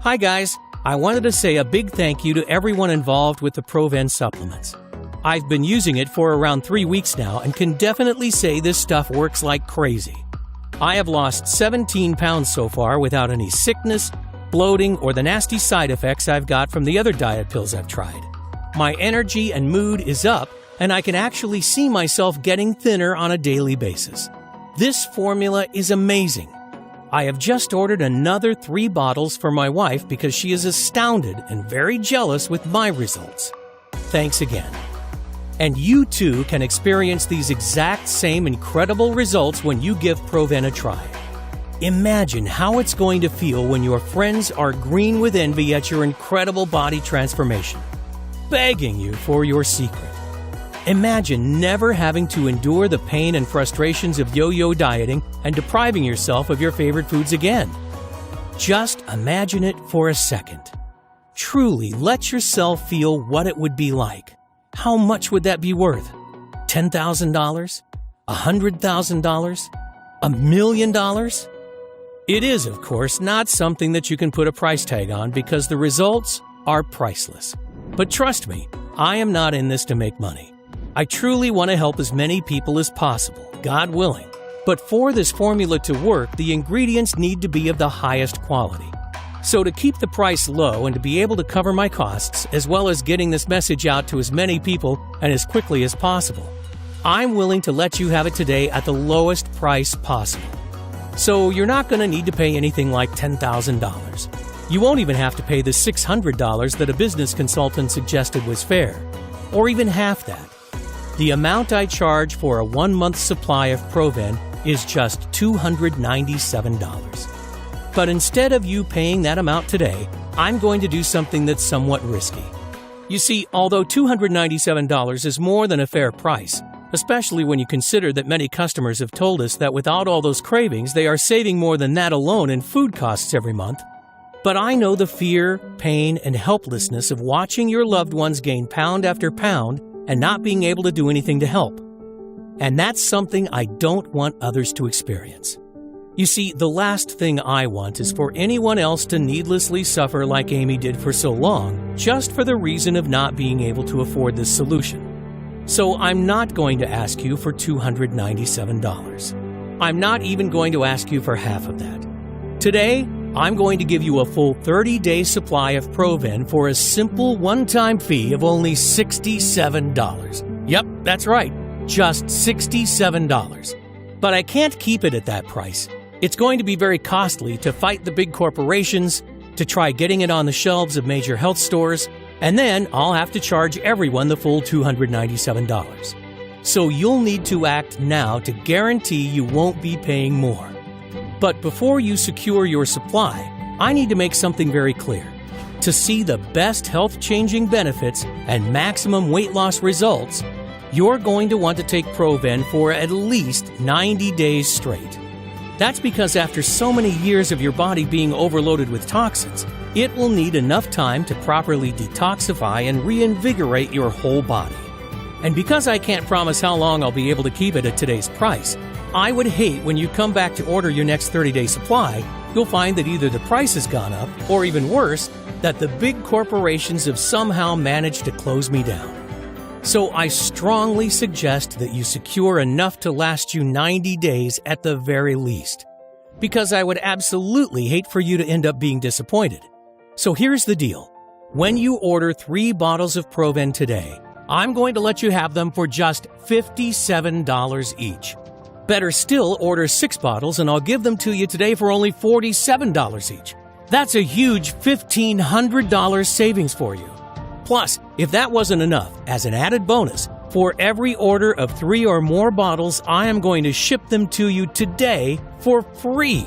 Hi guys, I wanted to say a big thank you to everyone involved with the ProVen supplements. I've been using it for around 3 weeks now and can definitely say this stuff works like crazy. I have lost 17 pounds so far without any sickness, bloating, or the nasty side effects I've got from the other diet pills I've tried. My energy and mood is up, and I can actually see myself getting thinner on a daily basis. This formula is amazing. I have just ordered another 3 bottles for my wife because she is astounded and very jealous with my results. Thanks again. And you too can experience these exact same incredible results when you give ProVen a try. Imagine how it's going to feel when your friends are green with envy at your incredible body transformation, begging you for your secret. Imagine never having to endure the pain and frustrations of yo-yo dieting and depriving yourself of your favorite foods again. Just imagine it for a second. Truly let yourself feel what it would be like. How much would that be worth? $10,000? $100,000? $1 million? It is, of course, not something that you can put a price tag on because the results are priceless. But trust me, I am not in this to make money. I truly want to help as many people as possible, God willing. But for this formula to work, the ingredients need to be of the highest quality. So to keep the price low and to be able to cover my costs, as well as getting this message out to as many people and as quickly as possible, I'm willing to let you have it today at the lowest price possible. So you're not going to need to pay anything like $10,000. You won't even have to pay the $600 that a business consultant suggested was fair, or even half that. The amount I charge for a 1-month supply of ProVen is just $297. But instead of you paying that amount today, I'm going to do something that's somewhat risky. You see, although $297 is more than a fair price, especially when you consider that many customers have told us that without all those cravings, they are saving more than that alone in food costs every month. But I know the fear, pain, and helplessness of watching your loved ones gain pound after pound and not being able to do anything to help. And that's something I don't want others to experience. You see, the last thing I want is for anyone else to needlessly suffer like Amy did for so long, just for the reason of not being able to afford this solution. So I'm not going to ask you for $297. I'm not even going to ask you for half of that. Today, I'm going to give you a full 30-day supply of ProVen for a simple one-time fee of only $67. Yep, that's right, just $67. But I can't keep it at that price. It's going to be very costly to fight the big corporations, to try getting it on the shelves of major health stores, and then I'll have to charge everyone the full $297. So you'll need to act now to guarantee you won't be paying more. But before you secure your supply, I need to make something very clear. To see the best health-changing benefits and maximum weight loss results, you're going to want to take ProVen for at least 90 days straight. That's because after so many years of your body being overloaded with toxins, it will need enough time to properly detoxify and reinvigorate your whole body. And because I can't promise how long I'll be able to keep it at today's price, I would hate when you come back to order your next 30-day supply, you'll find that either the price has gone up, or even worse, that the big corporations have somehow managed to close me down. So I strongly suggest that you secure enough to last you 90 days at the very least, because I would absolutely hate for you to end up being disappointed. So here's the deal. When you order 3 bottles of ProVen today, I'm going to let you have them for just $57 each. Better still, order 6 bottles and I'll give them to you today for only $47 each. That's a huge $1,500 savings for you. Plus, if that wasn't enough, as an added bonus, for every order of 3 or more bottles, I am going to ship them to you today for free.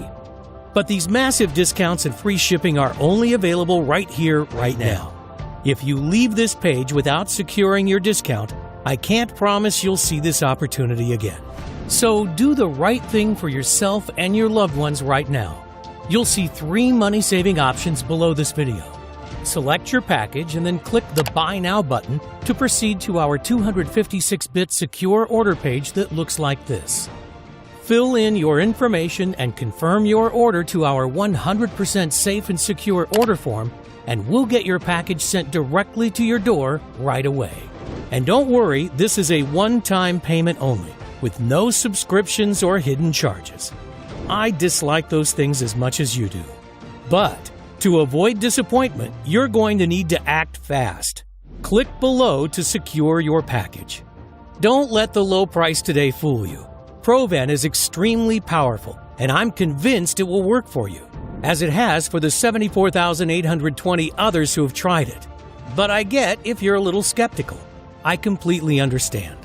But these massive discounts and free shipping are only available right here, right now. If you leave this page without securing your discount, I can't promise you'll see this opportunity again. So do the right thing for yourself and your loved ones right now. You'll see 3 money-saving options below this video. Select your package and then click the Buy Now button to proceed to our 256-bit secure order page that looks like this. Fill in your information and confirm your order to our 100% safe and secure order form, and we'll get your package sent directly to your door right away. And don't worry, this is a one-time payment only, with no subscriptions or hidden charges. I dislike those things as much as you do. But to avoid disappointment, you're going to need to act fast. Click below to secure your package. Don't let the low price today fool you. ProVen is extremely powerful, and I'm convinced it will work for you, as it has for the 74,820 others who have tried it. But I get if you're a little skeptical. I completely understand.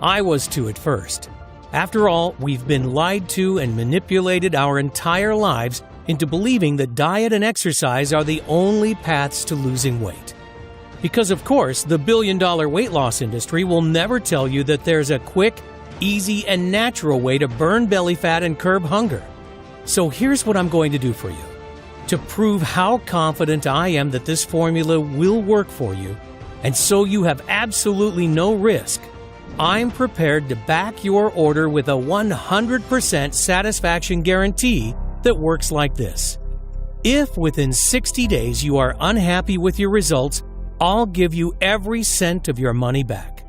I was too at first. After all, we've been lied to and manipulated our entire lives into believing that diet and exercise are the only paths to losing weight. Because of course, the billion-dollar weight loss industry will never tell you that there's a quick, easy, and natural way to burn belly fat and curb hunger. So here's what I'm going to do for you. To prove how confident I am that this formula will work for you, and so you have absolutely no risk, I'm prepared to back your order with a 100% satisfaction guarantee that works like this. If within 60 days you are unhappy with your results, I'll give you every cent of your money back.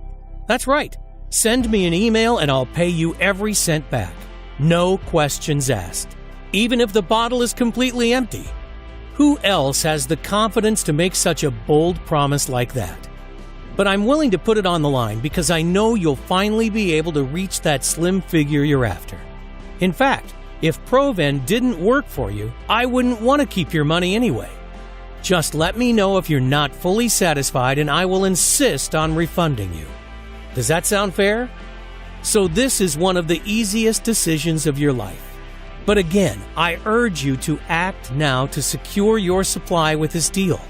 That's right. Send me an email and I'll pay you every cent back. No questions asked. Even if the bottle is completely empty. Who else has the confidence to make such a bold promise like that? But I'm willing to put it on the line because I know you'll finally be able to reach that slim figure you're after. In fact, if ProVen didn't work for you, I wouldn't want to keep your money anyway. Just let me know if you're not fully satisfied and I will insist on refunding you. Does that sound fair? So this is one of the easiest decisions of your life. But again, I urge you to act now to secure your supply with this deal.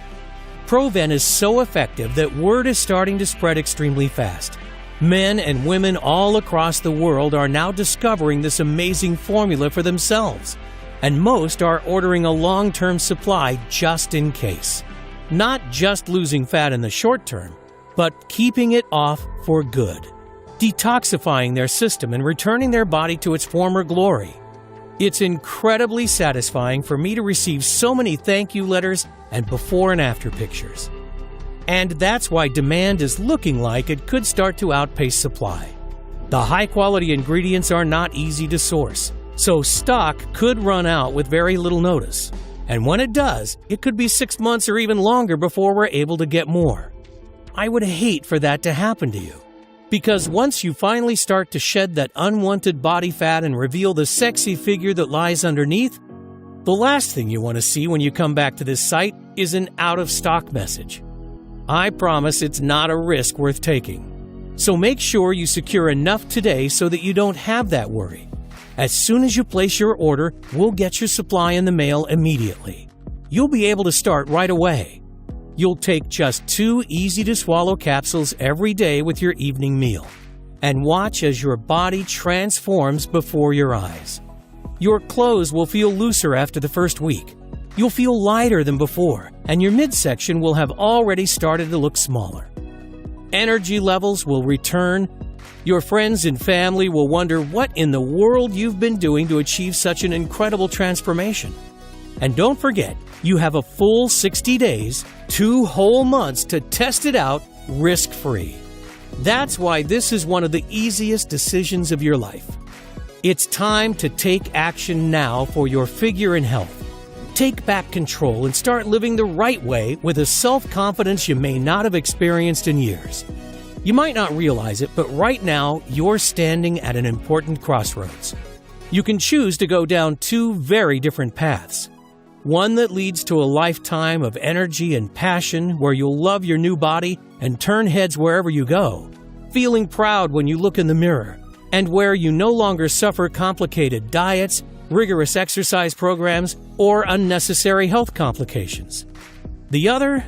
ProVen is so effective that word is starting to spread extremely fast. Men and women all across the world are now discovering this amazing formula for themselves. And most are ordering a long-term supply just in case. Not just losing fat in the short term, but keeping it off for good. Detoxifying their system and returning their body to its former glory. It's incredibly satisfying for me to receive so many thank you letters and before and after pictures. And that's why demand is looking like it could start to outpace supply. The high-quality ingredients are not easy to source, so stock could run out with very little notice. And when it does, it could be 6 months or even longer before we're able to get more. I would hate for that to happen to you. Because once you finally start to shed that unwanted body fat and reveal the sexy figure that lies underneath, the last thing you want to see when you come back to this site is an out-of-stock message. I promise it's not a risk worth taking. So make sure you secure enough today so that you don't have that worry. As soon as you place your order, we'll get your supply in the mail immediately. You'll be able to start right away. You'll take just 2 easy-to-swallow capsules every day with your evening meal, and watch as your body transforms before your eyes. Your clothes will feel looser after the first week. You'll feel lighter than before, and your midsection will have already started to look smaller. Energy levels will return. Your friends and family will wonder what in the world you've been doing to achieve such an incredible transformation. And don't forget, you have a full 60 days, 2 whole months to test it out risk-free. That's why this is one of the easiest decisions of your life. It's time to take action now for your figure and health. Take back control and start living the right way with a self-confidence you may not have experienced in years. You might not realize it, but right now you're standing at an important crossroads. You can choose to go down 2 very different paths. One that leads to a lifetime of energy and passion where you'll love your new body and turn heads wherever you go, feeling proud when you look in the mirror, and where you no longer suffer complicated diets, rigorous exercise programs, or unnecessary health complications. The other,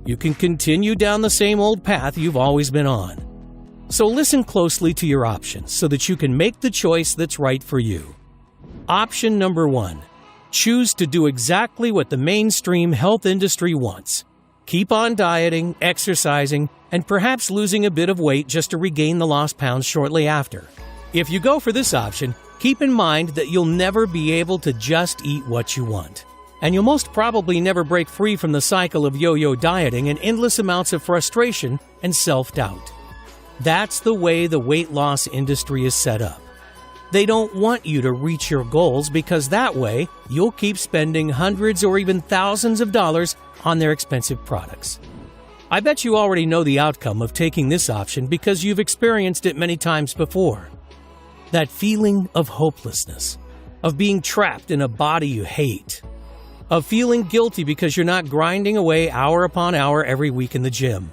you can continue down the same old path you've always been on. So listen closely to your options so that you can make the choice that's right for you. Option number 1. Choose to do exactly what the mainstream health industry wants. Keep on dieting, exercising, and perhaps losing a bit of weight just to regain the lost pounds shortly after. If you go for this option, keep in mind that you'll never be able to just eat what you want. And you'll most probably never break free from the cycle of yo-yo dieting and endless amounts of frustration and self-doubt. That's the way the weight loss industry is set up. They don't want you to reach your goals because that way you'll keep spending hundreds or even thousands of dollars on their expensive products. I bet you already know the outcome of taking this option because you've experienced it many times before. That feeling of hopelessness, of being trapped in a body you hate, of feeling guilty because you're not grinding away hour upon hour every week in the gym.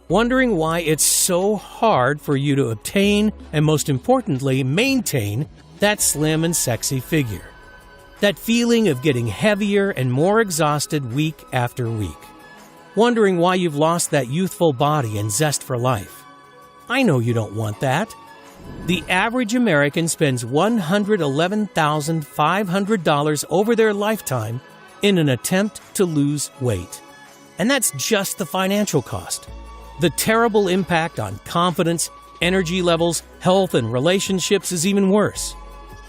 Wondering why it's so hard for you to obtain and, most importantly, maintain that slim and sexy figure. That feeling of getting heavier and more exhausted week after week. Wondering why you've lost that youthful body and zest for life. I know you don't want that. The average American spends $111,500 over their lifetime in an attempt to lose weight. And that's just the financial cost. The terrible impact on confidence, energy levels, health, and relationships is even worse.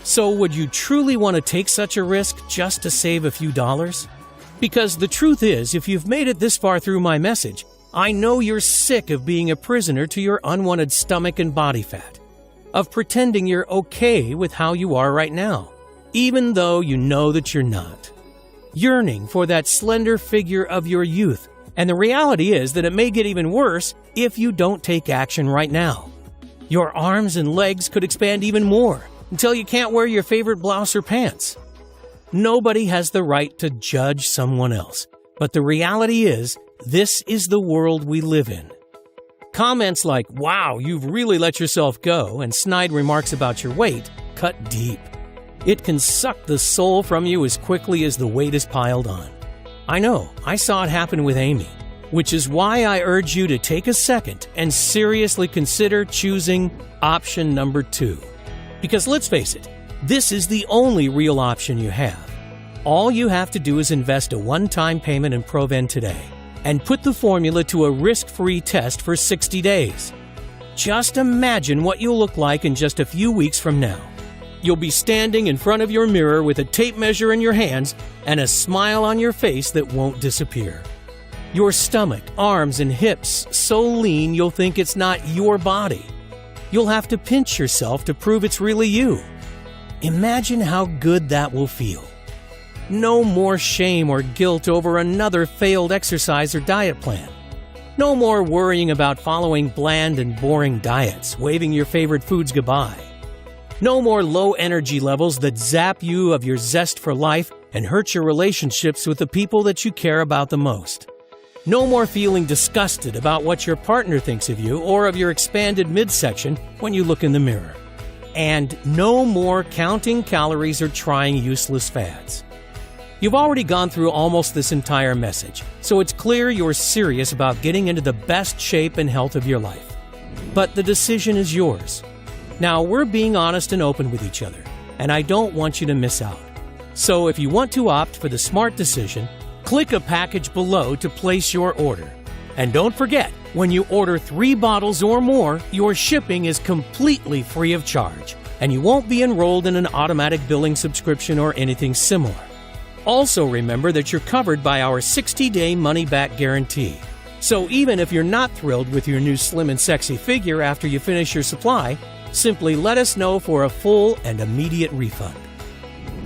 So would you truly want to take such a risk just to save a few dollars? Because the truth is, if you've made it this far through my message, I know you're sick of being a prisoner to your unwanted stomach and body fat, of pretending you're okay with how you are right now, even though you know that you're not. Yearning for that slender figure of your youth, and the reality is that it may get even worse if you don't take action right now. Your arms and legs could expand even more until you can't wear your favorite blouse or pants. Nobody has the right to judge someone else, but the reality is, this is the world we live in. Comments like, "Wow, you've really let yourself go," and snide remarks about your weight cut deep. It can suck the soul from you as quickly as the weight is piled on. I know, I saw it happen with Amy, which is why I urge you to take a second and seriously consider choosing option number 2. Because let's face it, this is the only real option you have. All you have to do is invest a one-time payment in ProVen today and put the formula to a risk-free test for 60 days. Just imagine what you'll look like in just a few weeks from now. You'll be standing in front of your mirror with a tape measure in your hands and a smile on your face that won't disappear. Your stomach, arms, and hips so lean you'll think it's not your body. You'll have to pinch yourself to prove it's really you. Imagine how good that will feel. No more shame or guilt over another failed exercise or diet plan. No more worrying about following bland and boring diets, waving your favorite foods goodbye. No more low energy levels that zap you of your zest for life and hurt your relationships with the people that you care about the most. No more feeling disgusted about what your partner thinks of you or of your expanded midsection when you look in the mirror. And no more counting calories or trying useless fads. You've already gone through almost this entire message, so it's clear you're serious about getting into the best shape and health of your life. But the decision is yours. Now, we're being honest and open with each other, and I don't want you to miss out. So if you want to opt for the smart decision, click a package below to place your order. And don't forget, when you order 3 bottles or more, your shipping is completely free of charge, and you won't be enrolled in an automatic billing subscription or anything similar. Also remember that you're covered by our 60-day money-back guarantee. So even if you're not thrilled with your new slim and sexy figure after you finish your supply, simply let us know for a full and immediate refund.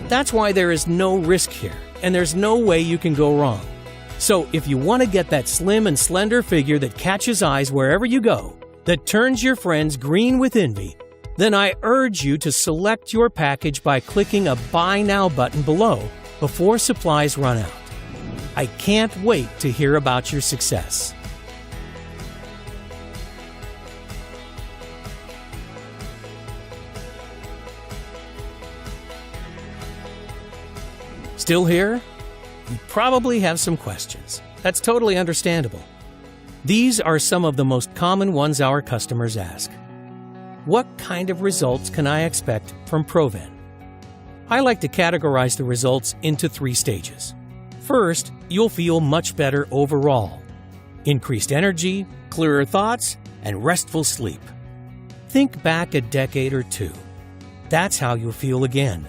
That's why there is no risk here, and there's no way you can go wrong. So if you want to get that slim and slender figure that catches eyes wherever you go, that turns your friends green with envy, then I urge you to select your package by clicking a Buy Now button below before supplies run out. I can't wait to hear about your success. Still here? You probably have some questions. That's totally understandable. These are some of the most common ones our customers ask. What kind of results can I expect from ProVen? I like to categorize the results into 3 stages. First, you'll feel much better overall. Increased energy, clearer thoughts, and restful sleep. Think back a decade or 2. That's how you'll feel again.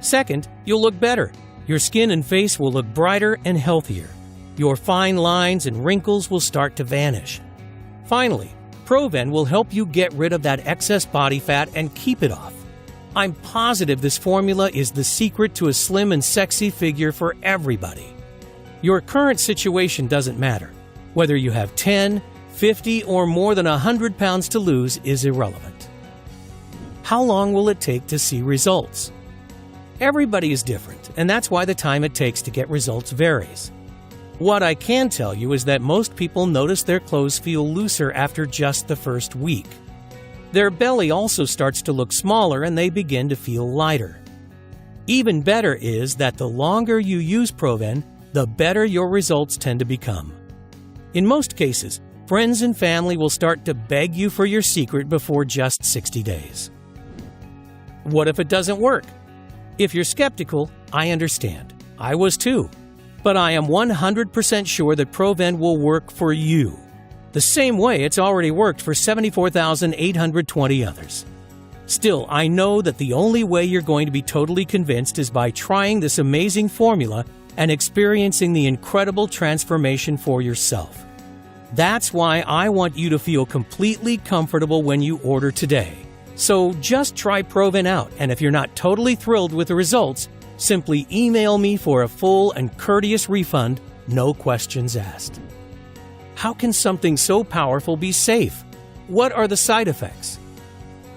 Second, you'll look better. Your skin and face will look brighter and healthier. Your fine lines and wrinkles will start to vanish. Finally, ProVen will help you get rid of that excess body fat and keep it off. I'm positive this formula is the secret to a slim and sexy figure for everybody. Your current situation doesn't matter. Whether you have 10, 50, or more than 100 pounds to lose is irrelevant. How long will it take to see results? Everybody is different, and that's why the time it takes to get results varies. What I can tell you is that most people notice their clothes feel looser after just the first week. Their belly also starts to look smaller and they begin to feel lighter. Even better is that the longer you use ProVen, the better your results tend to become. In most cases, friends and family will start to beg you for your secret before just 60 days. What if it doesn't work? If you're skeptical, I understand. I was too. But I am 100% sure that ProVen will work for you, the same way it's already worked for 74,820 others. Still, I know that the only way you're going to be totally convinced is by trying this amazing formula and experiencing the incredible transformation for yourself. That's why I want you to feel completely comfortable when you order today. So just try ProVen out, and if you're not totally thrilled with the results, simply email me for a full and courteous refund, no questions asked. How can something so powerful be safe? What are the side effects?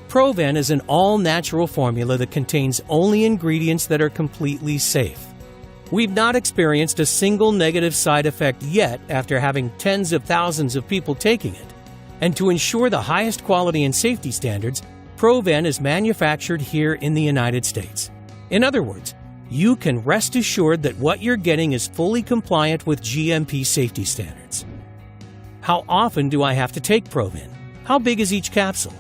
ProVen is an all-natural formula that contains only ingredients that are completely safe. We've not experienced a single negative side effect yet after having tens of thousands of people taking it. And to ensure the highest quality and safety standards, ProVen is manufactured here in the United States. In other words, you can rest assured that what you're getting is fully compliant with GMP safety standards. How often do I have to take ProVen? How big is each capsule?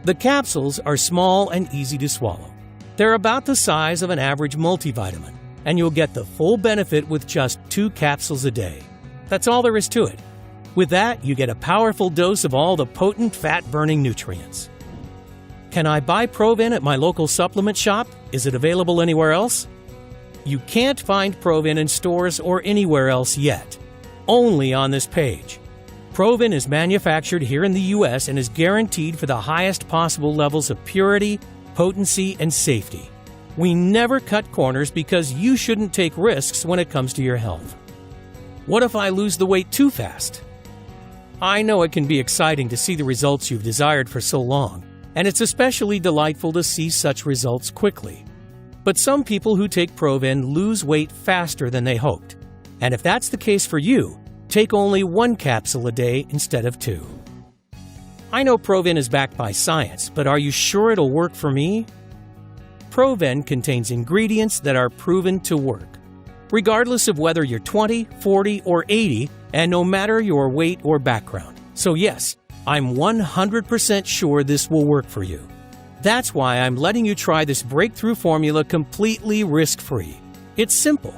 The capsules are small and easy to swallow. They're about the size of an average multivitamin, and you'll get the full benefit with just 2 capsules a day. That's all there is to it. With that, you get a powerful dose of all the potent fat-burning nutrients. Can I buy ProVen at my local supplement shop? Is it available anywhere else? You can't find ProVen in stores or anywhere else yet. Only on this page. ProVen is manufactured here in the U.S. and is guaranteed for the highest possible levels of purity, potency, and safety. We never cut corners because you shouldn't take risks when it comes to your health. What if I lose the weight too fast? I know it can be exciting to see the results you've desired for so long, and it's especially delightful to see such results quickly. But some people who take ProVen lose weight faster than they hoped. And if that's the case for you, take only 1 capsule a day instead of 2. I know ProVen is backed by science, but are you sure it'll work for me? ProVen contains ingredients that are proven to work, regardless of whether you're 20, 40, or 80, and no matter your weight or background. So yes, I'm 100% sure this will work for you. That's why I'm letting you try this breakthrough formula completely risk-free. It's simple.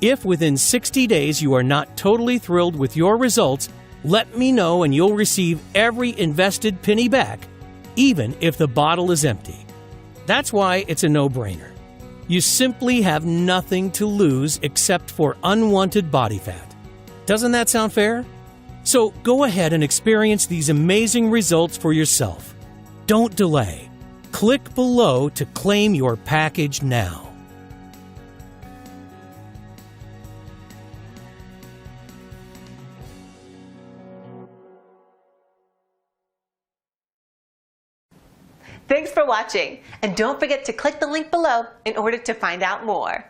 If within 60 days you are not totally thrilled with your results, let me know and you'll receive every invested penny back, even if the bottle is empty. That's why it's a no-brainer. You simply have nothing to lose except for unwanted body fat. Doesn't that sound fair? So go ahead and experience these amazing results for yourself. Don't delay. Click below to claim your package now. Thanks for watching, and don't forget to click the link below in order to find out more.